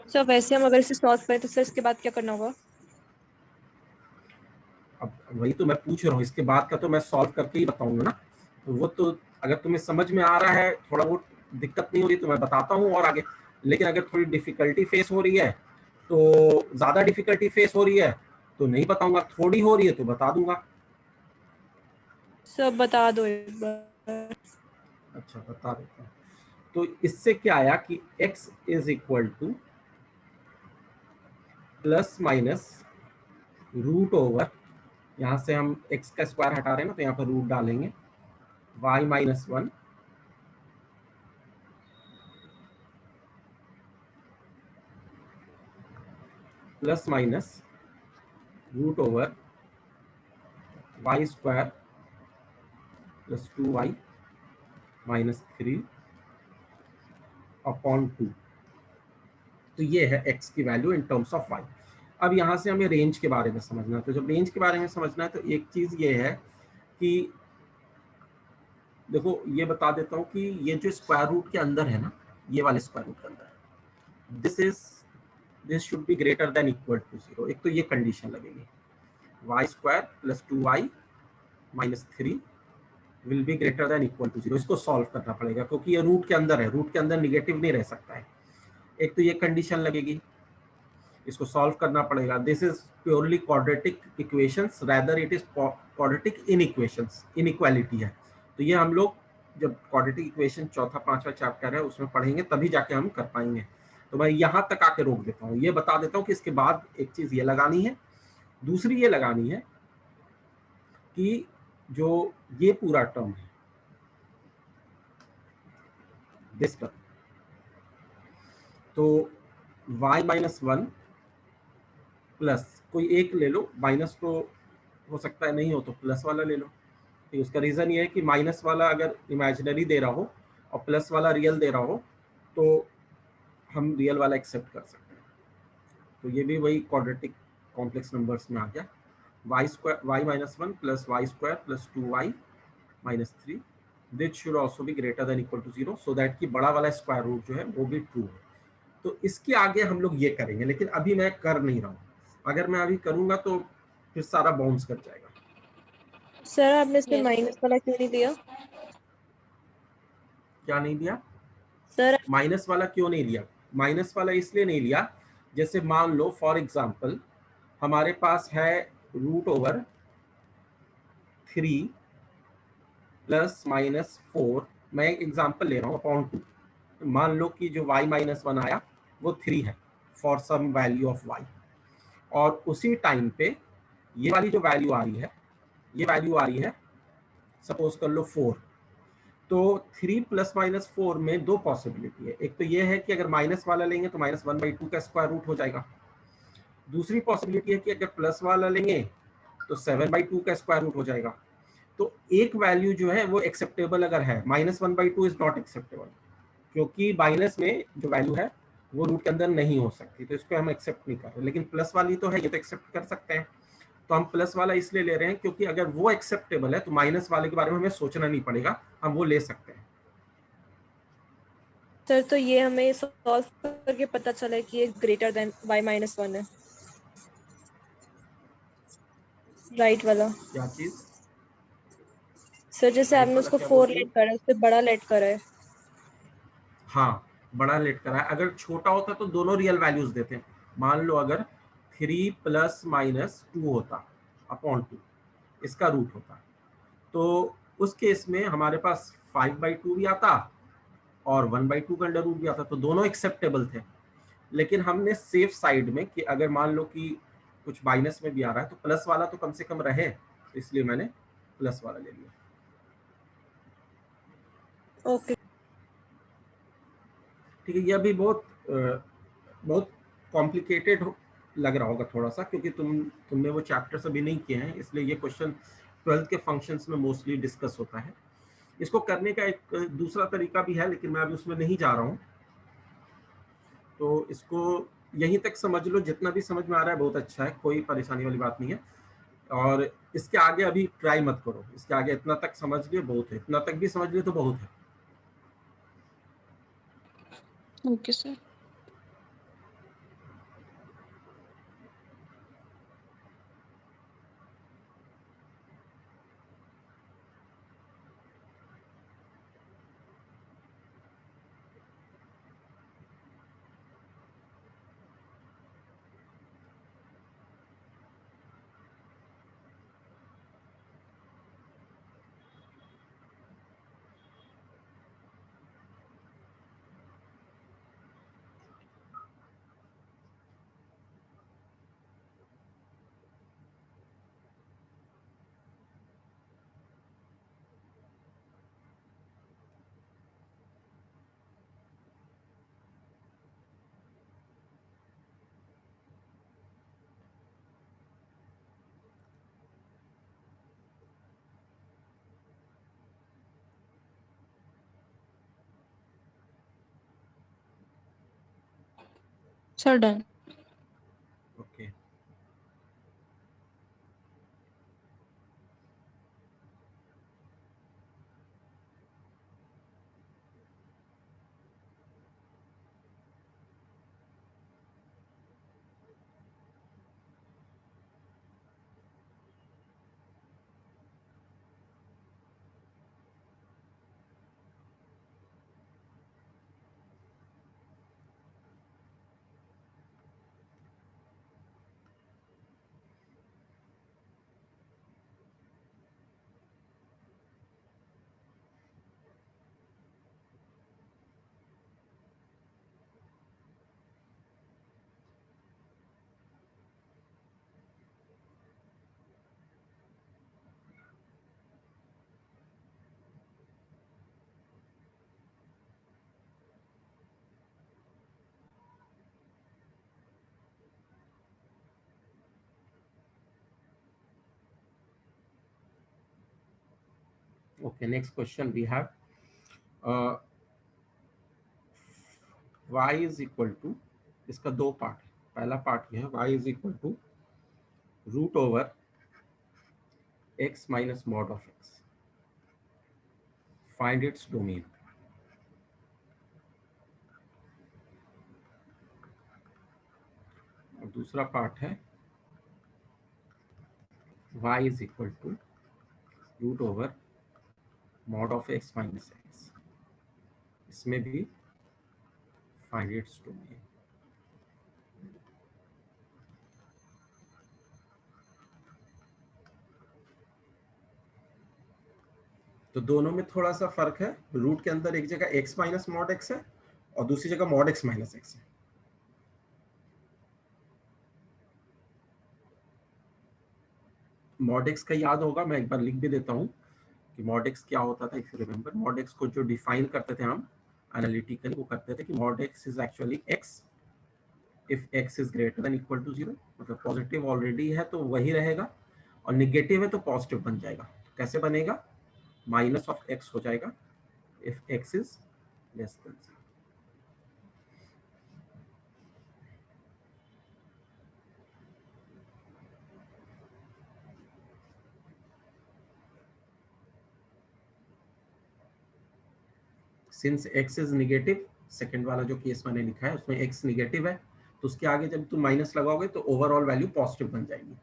S5: Sir वैसे हम अगर इसे सॉल्व करें तो सर इसके बाद क्या करना होगा?
S1: अब वही तो मैं पूछ रहा हूँ, इसके बाद का तो मैं सॉल्व करके ही बताऊंगा ना। तो वो तो अगर तुम्हें समझ में आ रहा है, थोड़ा बहुत दिक्कत नहीं हो रही तो मैं बताता हूँ और आगे। लेकिन अगर थोड़ी डिफिकल्टी फेस हो रही है, तो ज्यादा डिफिकल्टी फेस हो रही है तो नहीं बताऊंगा, थोड़ी हो रही है तो बता दूंगा।
S5: सर बता दो एक बार।
S1: अच्छा, बता देता हूँ। तो इससे क्या आया कि x is equal to plus minus root over, यहाँ से हम x का स्क्वायर हटा रहे हैं ना तो यहाँ पर रूट डालेंगे, y minus 1 plus minus root over y square plus 2y minus 3 upon 2। तो ये है x की value in terms of y। अब यहाँ से हमें रेंज के बारे में समझना है। तो जब रेंज के बारे में समझना है तो एक चीज ये है कि देखो, ये बता देता हूँ कि ये जो स्क्वायर रूट के अंदर है ना, ये वाले स्क्वायर रूट के अंदर, this should be greater than equal to 0। एक तो ये कंडीशन लगेगी, y square plus 2y minus 3 will be greater than equal to 0। इसको सॉल्व करना पड़ेगा क्योंकि ये रूट के अंदर है, रूट के अंदर निगेटिव नहीं रह सकता है। एक तो ये कंडीशन लगेगी, इसको सॉल्व करना पड़ेगा। This is purely quadratic equations, rather it is quadratic inequations, inequality है। तो ये हम लोग जब क्वाड्रेटिक इक्वेशन चौथा पांचवा चैप्टर है उसमें पढ़ेंगे तभी जाके हम कर पाएंगे। तो मैं यहाँ तक आके रोक देता हूँ, ये बता देता हूँ कि इसके बाद एक चीज ये लगानी है, दूसरी ये लगानी है कि जो ये पूरा टर्म है, दिस टर्म, तो y माइनस 1 प्लस कोई एक ले लो, माइनस तो हो सकता है नहीं हो तो प्लस वाला ले लो। तो उसका रीजन ये है कि माइनस वाला अगर इमेजिनरी दे रहा हो और प्लस वाला रियल दे रहा हो तो हम रियल वाला एक्सेप्ट कर सकते हैं। तो ये भी वही क्वाड्रेटिक कॉम्प्लेक्स नंबर्स में आ गया। y minus 1 plus y square plus 2y minus 3 this should also be greater than equal to 0 so that कि बड़ा वाला स्क्वायर रूट जो है वो भी ट्रू है। तो इसके आगे हम लोग ये करेंगे, लेकिन अभी मैं कर नहीं रहा हूँ। अगर मैं अभी करूंगा तो फिर सारा बाउंस कर जाएगा।
S5: सर आपने इसमें
S2: Yes,
S5: माइनस
S2: sir.
S5: वाला क्यों नहीं दिया?
S1: क्या नहीं दिया?
S5: सर
S1: माइनस वाला क्यों नहीं लिया? माइनस वाला इसलिए नहीं लिया, जैसे मान लो फॉर एग्जांपल हमारे पास है √3 प्लस -4, मैं एक एग्जांपल ले रहा हूँ, अपॉन 2। मान लो कि जो y-1 आया वो 3 है for some value of y, और उसी टाइम पे ये वाली जो वैल्यू आ रही है, ये वैल्यू आ रही है सपोज कर लो 4। तो 3 ± 4 में दो पॉसिबिलिटी है। एक तो ये है कि अगर माइनस वाला लेंगे तो -1/2 का स्क्वायर रूट हो जाएगा। दूसरी पॉसिबिलिटी है कि अगर प्लस वाला लेंगे तो 7/2 का स्क्वायर रूट हो जाएगा। तो एक वैल्यू जो है वो एक्सेप्टेबल अगर है, -1/2 इज नॉट एक्सेप्टेबल, क्योंकि माइनस में जो वैल्यू है वो रूट के अंदर नहीं हो सकती, तो इसको हम एक्सेप्ट नहीं कर रहे। लेकिन प्लस वाली तो है, ये तो एक्सेप्ट कर सकते हैं। तो हम प्लस वाला इसलिए ले रहे हैं क्योंकि अगर वो एक्सेप्टेबल है तो माइनस वाले के बारे में हमें सोचना नहीं पड़ेगा, हम वो ले सकते हैं।
S5: सर तो ये हमें सॉल्व करके पता चला है कि ये ग्रेटर देन y-1 है, राइट वाला।
S1: क्या चीज?
S5: सर जैसे
S1: राइट
S5: आपने
S1: वाला
S5: उसको
S1: क्या बोल
S5: 4
S1: रही हो?
S5: लेट करा है, उससे बड़ा लेट करा है।
S1: हाँ, बड़ा लेट करा है। अगर छोटा होता तो दोनों रियल वैल्यूज देते हैं। मान लो अगर 3 ± 2 होता अपॉन 2, इसका रूट होता, तो उस केस में हमारे पास 5/2 भी आता और 1/2 का अंडर रूट भी आता, तो दोनों एक्सेप्टेबल थे। लेकिन हमने सेफ साइड में कि अगर मान लो कि कुछ माइनस में भी आ रहा है तो प्लस वाला तो कम से कम रहे, तो इसलिए मैंने प्लस वाला ले लिया।
S5: ओके
S1: ठीक है, यह भी बहुत कॉम्प्लिकेटेड लग रहा होगा थोड़ा सा, क्योंकि तुमने वो चैप्टर्स अभी नहीं किए हैं, इसलिए ये क्वेश्चन 12th के फंक्शंस में मोस्टली डिस्कस होता है। इसको करने का एक दूसरा तरीका भी है, लेकिन मैं अभी उसमें नहीं जा रहा हूँ। तो इसको यहीं तक समझ लो, जितना भी समझ में आ रहा है बहुत अच्छा है, कोई परेशानी वाली बात नहीं है। और इसके आगे अभी ट्राई मत करो, इसके आगे इतना तक समझ लिए बहुत है, इतना तक भी समझ लिए तो बहुत है।
S4: Okay sir. Sir done.
S1: Okay, okay, next question we have y is equal to, इसका दो पार्ट है। पहला पार्ट ये है, y is equal to √x - mod of x find its domain. और दूसरा पार्ट है y is equal to root over mod of x minus x. इसमें भी find its domain. तो दोनों में थोड़ा सा फर्क है। रूट के अंदर एक जगह x माइनस मॉड x है और दूसरी जगह मॉड x माइनस x है। मॉड x का याद होगा, मैं एक बार लिख भी देता हूँ कि मॉड x क्या होता था। If you remember, mod x को जो डिफाइन करते थे हम एनालिटिकली, वो करते थे कि mod x is actually x if x is greater than equal to 0। मतलब पॉजिटिव ऑलरेडी है तो वही रहेगा, और निगेटिव है तो पॉजिटिव बन जाएगा। कैसे बनेगा? माइनस ऑफ x हो जाएगा if x is less then 0। Since x is negative, second वाला जो केस मैंने लिखा है उसमें x निगेटिव है, तो उसके आगे जब तुम माइनस लगाओगे तो ओवरऑल वैल्यू पॉजिटिव बन जाएगी।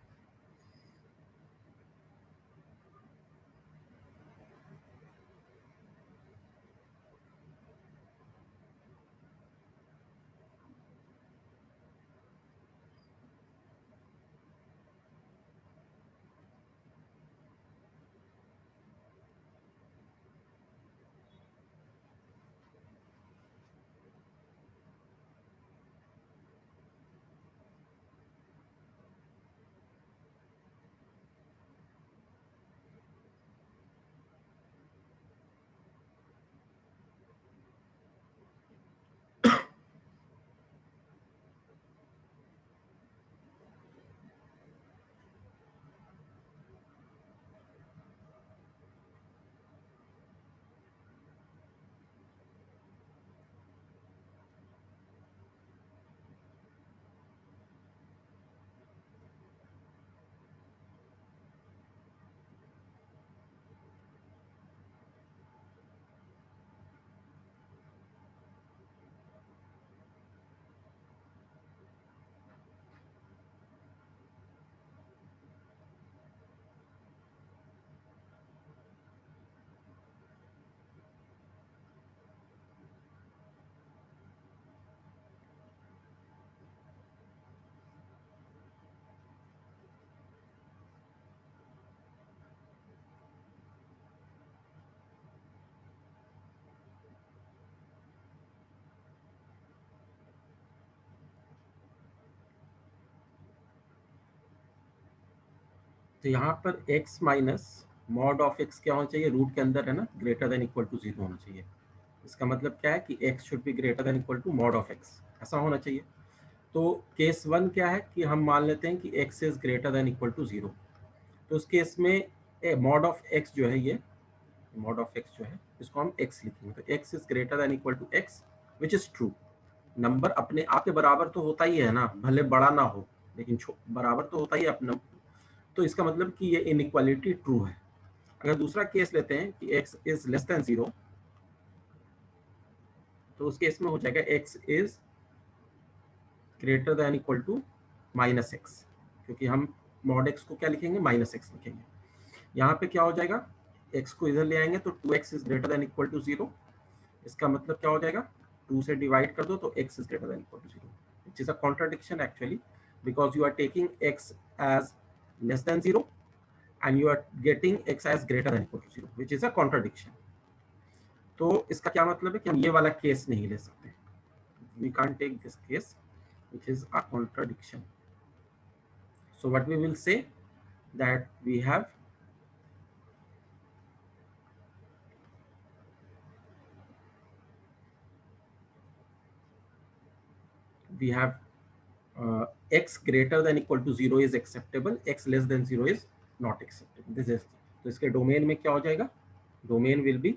S1: तो यहाँ पर x minus mod of x क्या होना चाहिए? रूट के अंदर है ना, ग्रेटर देन इक्वल टू 0 होना चाहिए। इसका मतलब क्या है कि x should be greater than equal to mod of x, ऐसा होना चाहिए। तो केस 1 क्या है कि हम मान लेते हैं कि x is greater than equal to 0। तो उस केस में मॉड ऑफ x जो है, ये मॉड ऑफ x जो है इसको हम x लिखेंगे। तो x is greater than equal to x which is true. Number अपने आप के बराबर तो होता ही है ना, भले बड़ा ना हो लेकिन बराबर तो होता ही है अपना। तो इसका मतलब कि ये इनइक्वालिटी ट्रू है। अगर दूसरा केस लेते हैं कि x इज लेस देन 0, तो उस केस में हो जाएगा x is greater than equal to minus x, क्योंकि हम मॉड x को क्या लिखेंगे? माइनस एक्स लिखेंगे। यहाँ पे क्या हो जाएगा? x को इधर ले आएंगे तो 2x is greater than equal to 0। इसका मतलब क्या हो जाएगा? 2 से डिवाइड कर दो तो x is greater than equal to 0, which is a contradiction actually, because you are taking x as less than 0 and you are getting x as greater than equal to 0, which is a contradiction. तो इसका क्या मतलब है कि हम ये वाला case नहीं ले सकते। We can't take this case which is a contradiction. So what we will say that we have x greater than equal to 0 is acceptable, x less than 0 is not acceptable. This is, तो इसके domain में क्या हो जाएगा? Domain will be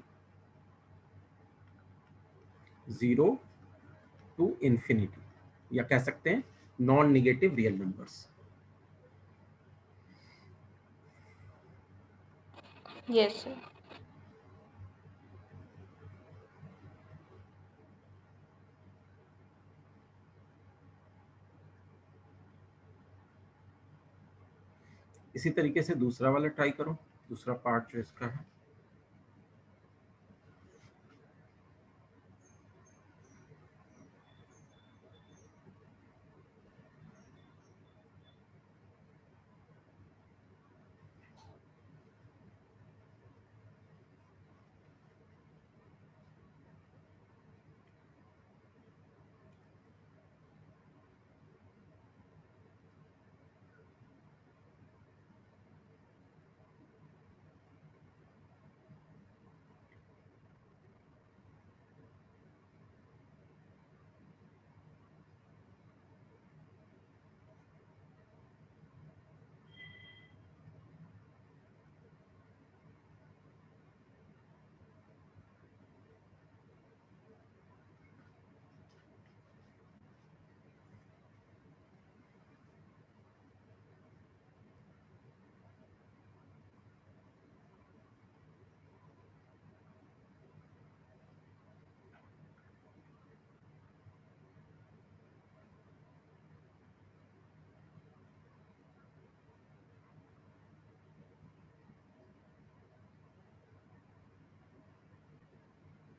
S1: 0 to infinity, या कह सकते हैं non negative real numbers.
S2: Yes, sir.
S1: इसी तरीके से दूसरा वाला ट्राई करो, दूसरा पार्ट जो इसका है।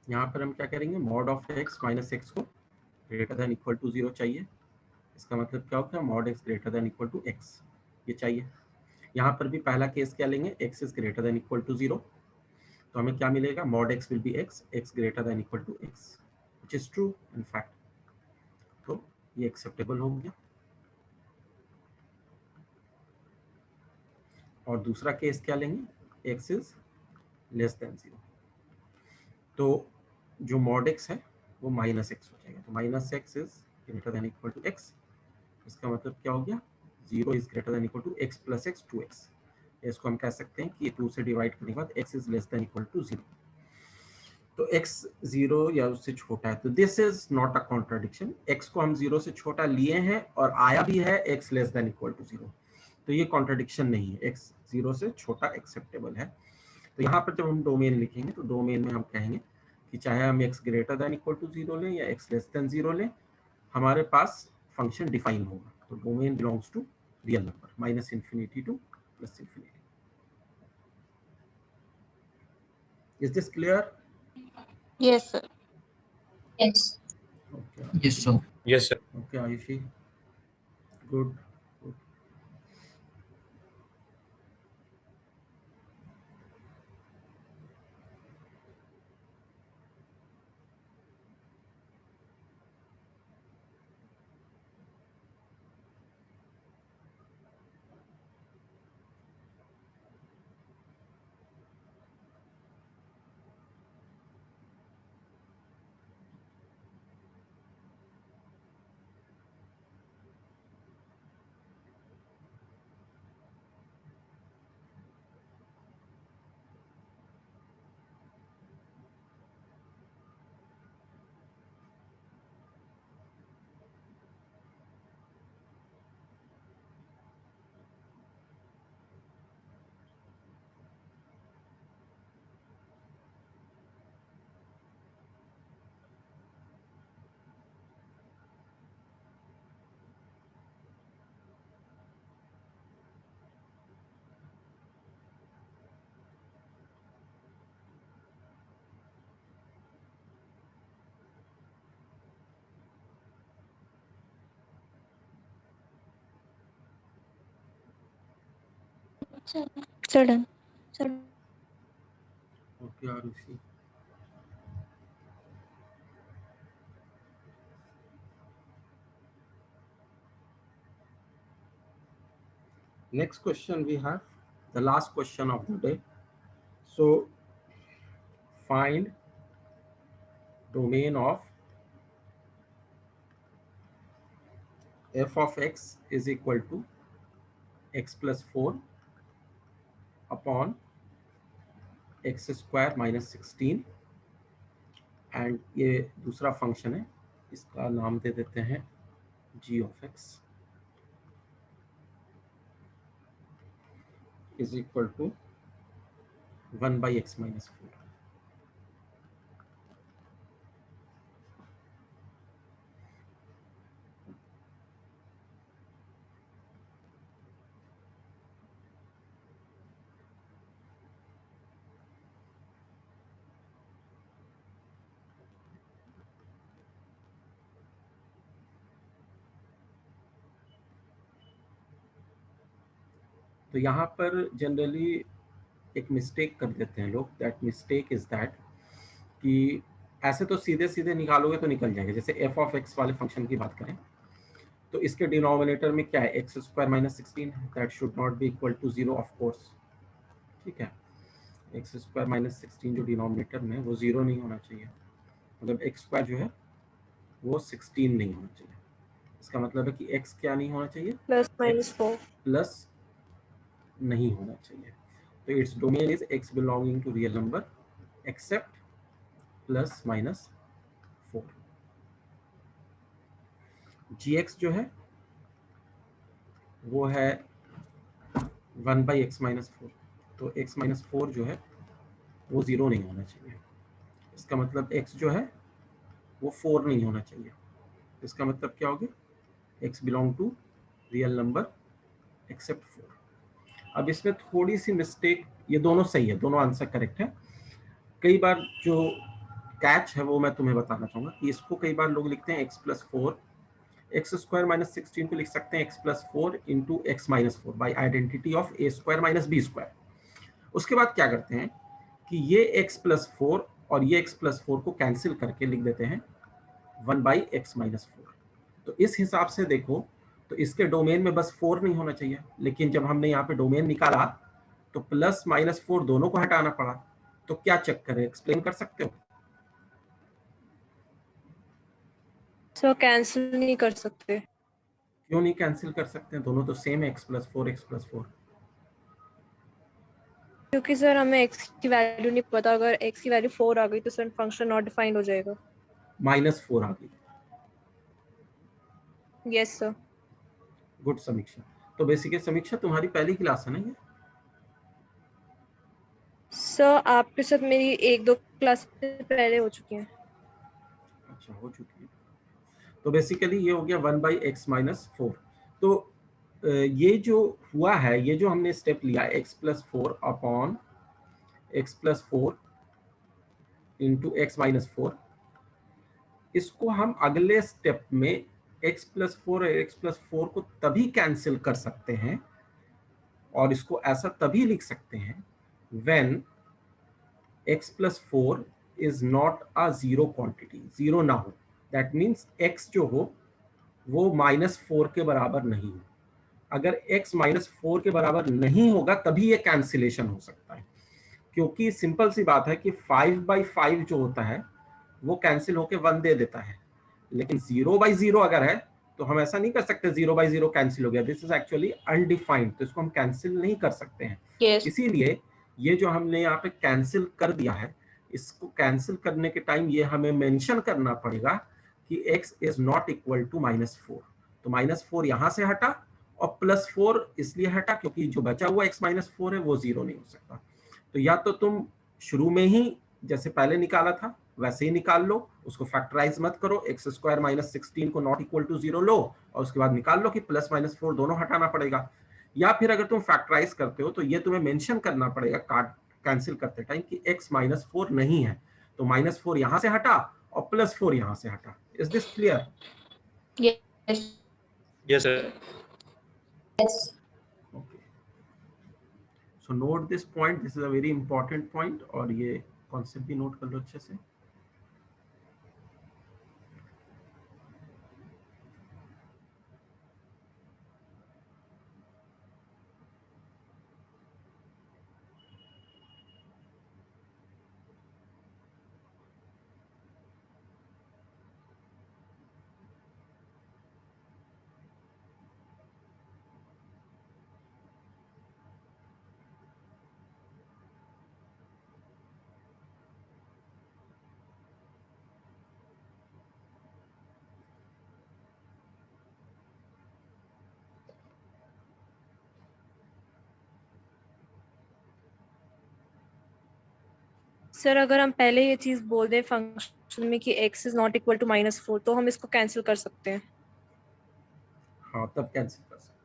S1: यहाँ पर हम क्या करेंगे, mod of x minus x को ग्रेटर देन इक्वल टू 0 चाहिए। इसका मतलब क्या होगा, mod x greater than equal to x, ये चाहिए। यहाँ पर भी पहला केस क्या लेंगे, x is greater than equal to 0, तो हमें क्या मिलेगा, mod x will be x greater than equal to x, which is true in fact, तो ये एक्सेप्टेबल हो गया। और दूसरा केस क्या लेंगे, x इज लेस देन 0, तो जो मॉड x है वो माइनस एक्स हो जाएगा, तो minus x is greater than equal to x। इसका मतलब क्या हो गया, 0 is greater than equal to x plus x 2x। इसको हम कह सकते हैं कि 2 से डिवाइड करने के बाद x is less than equal to 0, तो x 0 या उससे छोटा है, तो this is not a contradiction. x को हम 0 से छोटा लिए हैं और आया भी है x less than equal to 0, तो ये कॉन्ट्राडिक्शन नहीं है, x 0 से छोटा एक्सेप्टेबल है। तो यहाँ पर जब हम डोमेन लिखेंगे तो डोमेन में हम कहेंगे कि चाहे हम x greater than equal to 0 लें या x लेस देन 0 लें, हमारे पास फंक्शन डिफाइन होगा। तो domain belongs to real number, minus infinity to plus infinity. Is this clear?
S4: Yes sir.
S2: Yes.
S1: Okay.
S3: Yes, sir.
S6: Yes, sir.
S1: Okay, Ayushi. Good. Good.
S4: Sudden
S1: Okay, Ayushi. Next question we have, the last question of the day. So find domain of f of x is equal to x plus 4 upon x square minus 16, and ये दूसरा function है, इसका नाम दे देते हैं g of x is equal to 1 by x minus 4। तो यहाँ पर जनरली एक मिस्टेक कर देते हैं लोग। दैट मिस्टेक इज दैट कि ऐसे तो सीधे सीधे निकालोगे तो निकल जाएगा। जैसे एफ ऑफ एक्स वाले फंक्शन की बात करें तो इसके डिनोमिनेटर में क्या है, एक्स स्क्वायर माइनस 16 है। That should not be equal to 0 of course, ठीक है। एक्स स्क्वायर माइनस 16 जो डिनोमिनेटर में वो 0 नहीं होना चाहिए, मतलब एक्स स्क्वायर जो है वो 16 नहीं होना चाहिए। इसका मतलब है कि एक्स क्या नहीं होना चाहिए,
S5: +-4
S1: प्लस नहीं होना चाहिए। तो it's domain is x belonging to real number except plus minus 4। G x जो है वो है 1/x माइनस 4। तो x माइनस 4 जो है वो 0 नहीं होना चाहिए। इसका मतलब x जो है वो 4 नहीं होना चाहिए। इसका मतलब क्या हो गया, x belong to real number except 4। अब इसमें थोड़ी सी मिस्टेक, ये दोनों सही है, दोनों आंसर करेक्ट है। कई बार जो कैच है वो मैं तुम्हें बताना चाहूंगा कि इसको कई बार लोग लिखते हैं x plus 4, x square minus 16 को लिख सकते हैं x plus 4 into x minus 4 by identity of a square minus b square. उसके बाद क्या करते हैं कि ये x प्लस 4 और ये x प्लस 4 को कैंसिल करके लिख देते हैं 1/x माइनस 4। तो इस हिसाब से देखो तो इसके डोमेन में बस 4 नहीं होना चाहिए, लेकिन जब हमने यहाँ पे डोमेन निकाला तो प्लस माइनस 4 दोनों को हटाना पड़ा। तो क्या चक्कर है, एक्सप्लेन कर सकते हो?
S5: सो कैंसिल नहीं कर सकते
S1: क्यों नहीं कैंसिल कर सकते हैं, दोनों तो सेम है, x प्लस 4 x प्लस 4।
S5: क्योंकि सर हमें x की वैल्यू नहीं पता। अगर x की वैल्यू 4 आ गई तो सर फंक्शन नॉट डिफाइंड हो जाएगा।
S1: -4 आ गई।
S5: Yes sir.
S1: गुड समीक्षा। तो बेसिकली समीक्षा तुम्हारी पहली क्लास है ना ये?
S5: सर आपके साथ मेरी 1-2 क्लास पहले हो चुकी हैं।
S1: अच्छा, हो चुकी है। तो बेसिकली ये हो गया 1/x माइनस 4। तो ये जो हुआ है, ये जो हमने स्टेप लिया x plus 4 upon x plus 4 into x minus 4, इसको हम अगले स्टेप में x प्लस 4 और x प्लस 4 को तभी कैंसिल कर सकते हैं और इसको ऐसा तभी लिख सकते हैं when x plus 4 is not a zero quantity, zero ना हो। दैट मीन्स x जो हो वो -4 के बराबर नहीं हो। अगर x -4 के बराबर नहीं होगा तभी ये कैंसिलेशन हो सकता है, क्योंकि सिंपल सी बात है कि 5/5 जो होता है वो कैंसिल होके 1 दे देता है। लेकिन 0/0 अगर है तो हम ऐसा नहीं कर सकते 0/0 कैंसिल हो गया, दिस इज एक्चुअली अनडिफाइंड, तो इसको हम कैंसिल नहीं कर सकते हैं।
S2: Yes.
S1: इसीलिए ये जो हमने यहाँ पे कैंसिल कर दिया है, इसको कैंसिल करने के टाइम ये हमें मेंशन करना पड़ेगा कि x is not equal to -4। तो -4 यहाँ से हटा और +4 इसलिए हटा क्योंकि जो बचा हुआ x -4 है वो 0 नहीं हो सकता। तो या तो तुम शुरू में ही जैसे पहले निकाला था वैसे ही निकाल लो, उसको फैक्टराइज मत करो, एक्स स्क्वायर माइनस 16 को नॉट इक्वल टू 0 लो और उसके बाद निकाल लो कि प्लस माइनस 4 दोनों हटाना पड़ेगा। या फिर अगर तुम फैक्टराइज करते हो तो ये तुम्हें मेंशन करना पड़ेगा कार्ड कैंसिल करते टाइम कि x -4 नहीं है, तो -4 यहां से हटा और +4 यहां से हटा। Is this clear?
S2: Yes.
S3: Yes, sir.
S2: Yes.
S1: Okay, so note this point, this is a very important point और ये कॉन्सेप्ट भी नोट कर लो अच्छे से।
S5: सर अगर हम पहले ये चीज बोल दें फंक्शन में कि x is not equal to -4 तो हम इसको कैंसिल कर सकते हैं।
S1: हाँ, तब कैंसिल कर सकते।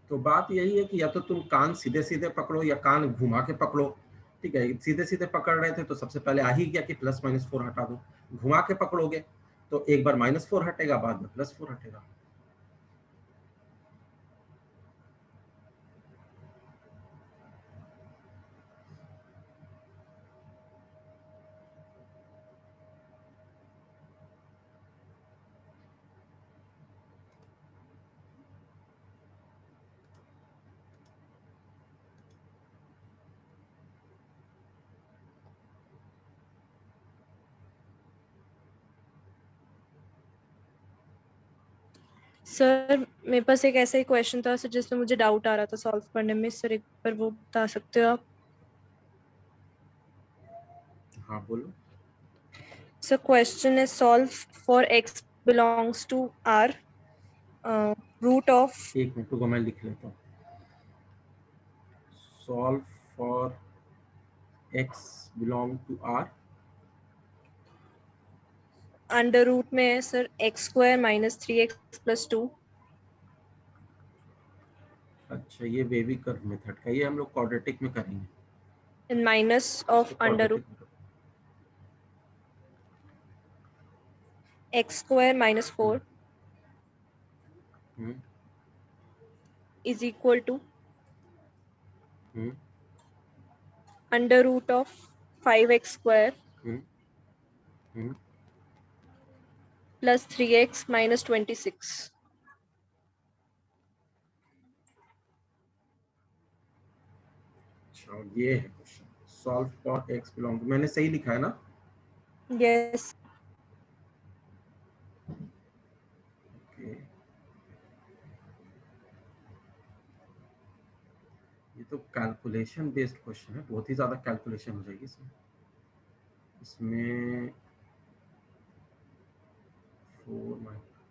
S1: तो बात यही है कि या तो तुम कान सीधे सीधे पकड़ो या कान घुमा के पकड़ो, ठीक है, सीधे सीधे पकड़ रहे थे तो सबसे पहले आ ही गया कि प्लस माइनस 4 हटा दो। घुमा के पकड़ोगे तो एक बार -4 हटेगा, बाद में +4 हटेगा।
S5: सर मेरे पास एक ऐसा ही क्वेश्चन था सर जिसमें मुझे डाउट आ रहा था सॉल्व करने में, सर एक बार वो बता सकते हो आप?
S1: हाँ बोलो।
S5: सर क्वेश्चन है solve for x belongs to r, root of
S1: एक मिनट को मैं लिख लेता हूँ। Solve for x belong to r।
S5: Under root में है सर x² - 3x + 2।
S1: अच्छा, ये वेवी कर्व मेथड का, ये हम लोग क्वाड्रेटिक में करेंगे।
S5: इन माइनस
S1: इसको
S5: ऑफ अंडर रूट
S1: क्वाड्रेटिक में
S5: x² - 4
S1: hmm
S5: is equal to
S1: hmm
S5: under root of 5x²
S1: hmm hmm
S5: + 3x - 26।
S1: अच्छा, और ये है question, solve for x belong, मैंने सही लिखा है ना?
S5: यस
S1: ओके, ये तो कैलकुलेशन बेस्ड क्वेश्चन है, बहुत ही ज्यादा कैलकुलेशन हो जाएगी इसमें। इसमें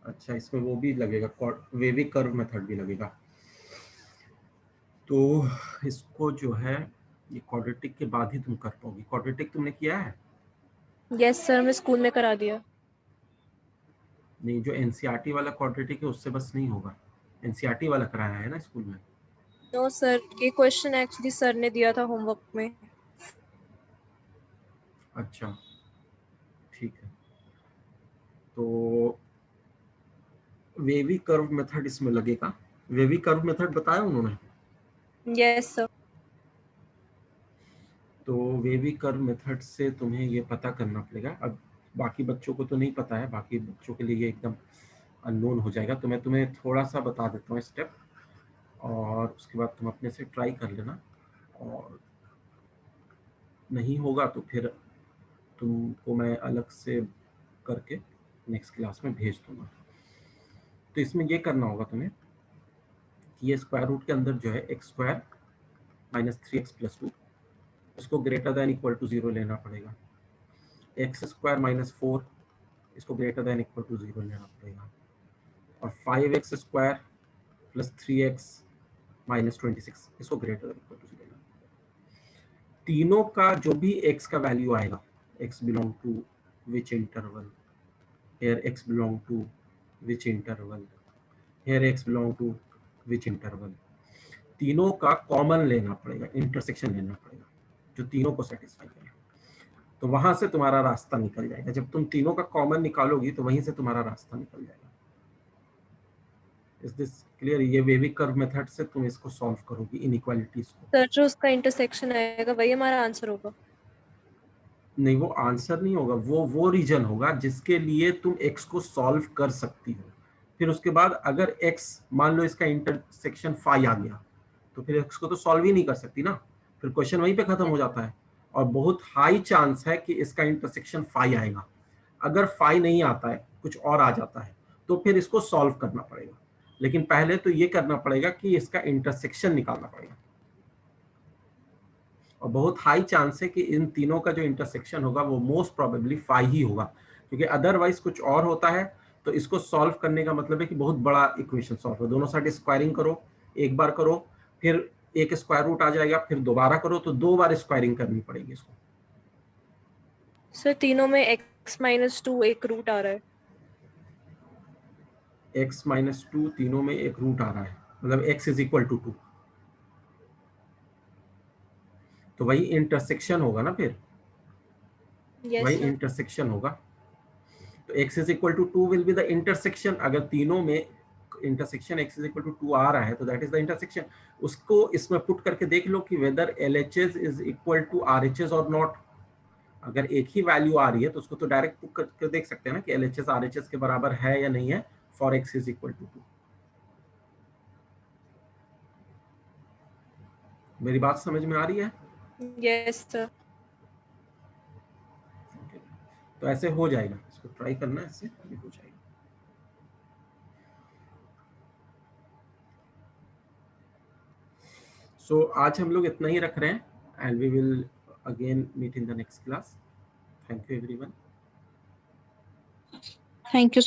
S1: अच्छा, इसमें वो भी लगेगा, वेवी कर्व मेथड भी लगेगा। तो इसको जो है ये क्वाड्रेटिक के बाद ही तुम कर पाओगी। क्वाड्रेटिक तुमने किया है?
S5: यस सर मैं स्कूल में करा दिया।
S1: नहीं, जो एनसीईआरटी वाला क्वाड्रेटिक है उससे बस नहीं होगा। एनसीईआरटी वाला कराया है ना स्कूल में?
S5: नो सर, ये क्वेश्चन एक्चुअली सर ने दिया था होमवर्क में।
S1: अच्छा ठीक है, तो वेवी कर्व मेथड इसमें लगेगा। वेवी कर्व मेथड बताया उन्होंने?
S5: Yes sir.
S1: तो वेवी कर्व मेथड से तुम्हें ये पता करना पड़ेगा। अब बाकी बच्चों को तो नहीं पता है, बाकी बच्चों के लिए ये एकदम अननोन हो जाएगा, तो मैं तुम्हें थोड़ा सा बता देता हूँ स्टेप, और उसके बाद तुम अपने से ट्राई कर लेना, और नहीं होगा तो फिर तुमको मैं अलग से करके नेक्स्ट क्लास में भेज दूंगा। तो इसमें ये करना होगा तुम्हें कि ये स्क्वायर रूट के अंदर जो है x² - 3x + 2, इसको ग्रेटर दैन इक्वल टू 0 लेना पड़ेगा। x² - 4, इसको ग्रेटर दैन इक्वल टू 0 लेना पड़ेगा। और 5x² + 3x - 26, इसको ग्रेटर दैन इक्वल टू 0 लेना पड़ेगा। तीनों का जो भी x का वैल्यू आएगा, x belong to which interval, here x belong to which interval, here x belong to which interval, तीनों का कॉमन लेना पड़ेगा, इंटरसेक्शन लेना पड़ेगा जो तीनों को सेटिस्फाई करे। तो वहां से तुम्हारा रास्ता निकल जाएगा। जब तुम तीनों का कॉमन निकालोगी तो वहीं से तुम्हारा रास्ता निकल जाएगा। Is this clear? ये वेवी कर्व मेथड से तुम इसको सॉल्व करोगी, इनइक्वालिटीज को।
S5: सर जो उसका इंटरसेक्शन आएगा वही हमारा आंसर होगा?
S1: नहीं, वो आंसर नहीं होगा, वो रीजन होगा जिसके लिए तुम x को सॉल्व कर सकती हो। फिर उसके बाद अगर x, मान लो इसका इंटरसेक्शन फाई आ गया, तो फिर x को तो सॉल्व ही नहीं कर सकती ना, फिर क्वेश्चन वहीं पे खत्म हो जाता है। और बहुत हाई चांस है कि इसका इंटरसेक्शन फाई आएगा। अगर फाई नहीं आता है, कुछ और आ जाता है, तो फिर इसको सॉल्व करना पड़ेगा। लेकिन पहले तो ये करना पड़ेगा कि इसका इंटरसेक्शन निकालना पड़ेगा। और बहुत हाई चांस है कि इन तीनों का जो इंटरसेक्शन होगा वो मोस्ट प्रोबेबली फाई ही होगा, क्योंकि अदरवाइज कुछ और होता है। तो इसको सॉल्व करने का मतलब है कि बहुत बड़ा इक्वेशन सॉल्व हो, दोनों साइड स्क्वायरिंग करो, एक बार करो, फिर एक स्क्वायर रूट आ जाएगा, फिर दोबारा करो, तो 2 बार स्क्वायरिंग करनी पड़ेगी इसको।
S5: सर तीनों में x - 2 एक रूट आ रहा है।
S1: x - 2 तीनों में एक रूट आ रहा है, मतलब x = 2। तो वही इंटरसेक्शन होगा ना, फिर
S5: Yes,
S1: वही
S5: sir.
S1: इंटरसेक्शन होगा। तो x is equal to 2 will be the intersection. अगर तीनों में intersection x is equal to 2 आ रहा है तो दैट इज द इंटरसेक्शन। उसको इसमें पुट करके देख लो कि whether LHS is equal to RHS और नॉट। अगर एक ही वैल्यू आ रही है तो उसको तो डायरेक्ट पुट करके देख सकते हैं ना कि LHS RHS के बराबर है या नहीं है for x is equal to 2। मेरी बात समझ में आ रही है?
S5: Yes, sir.
S1: तो ऐसे हो जाएगा, इसको ट्राई करना, ऐसे ये हो जाएगा। सो आज हम लोग इतना ही रख रहे हैं and we will again meet in the next class. Thank you everyone.
S4: Thank you.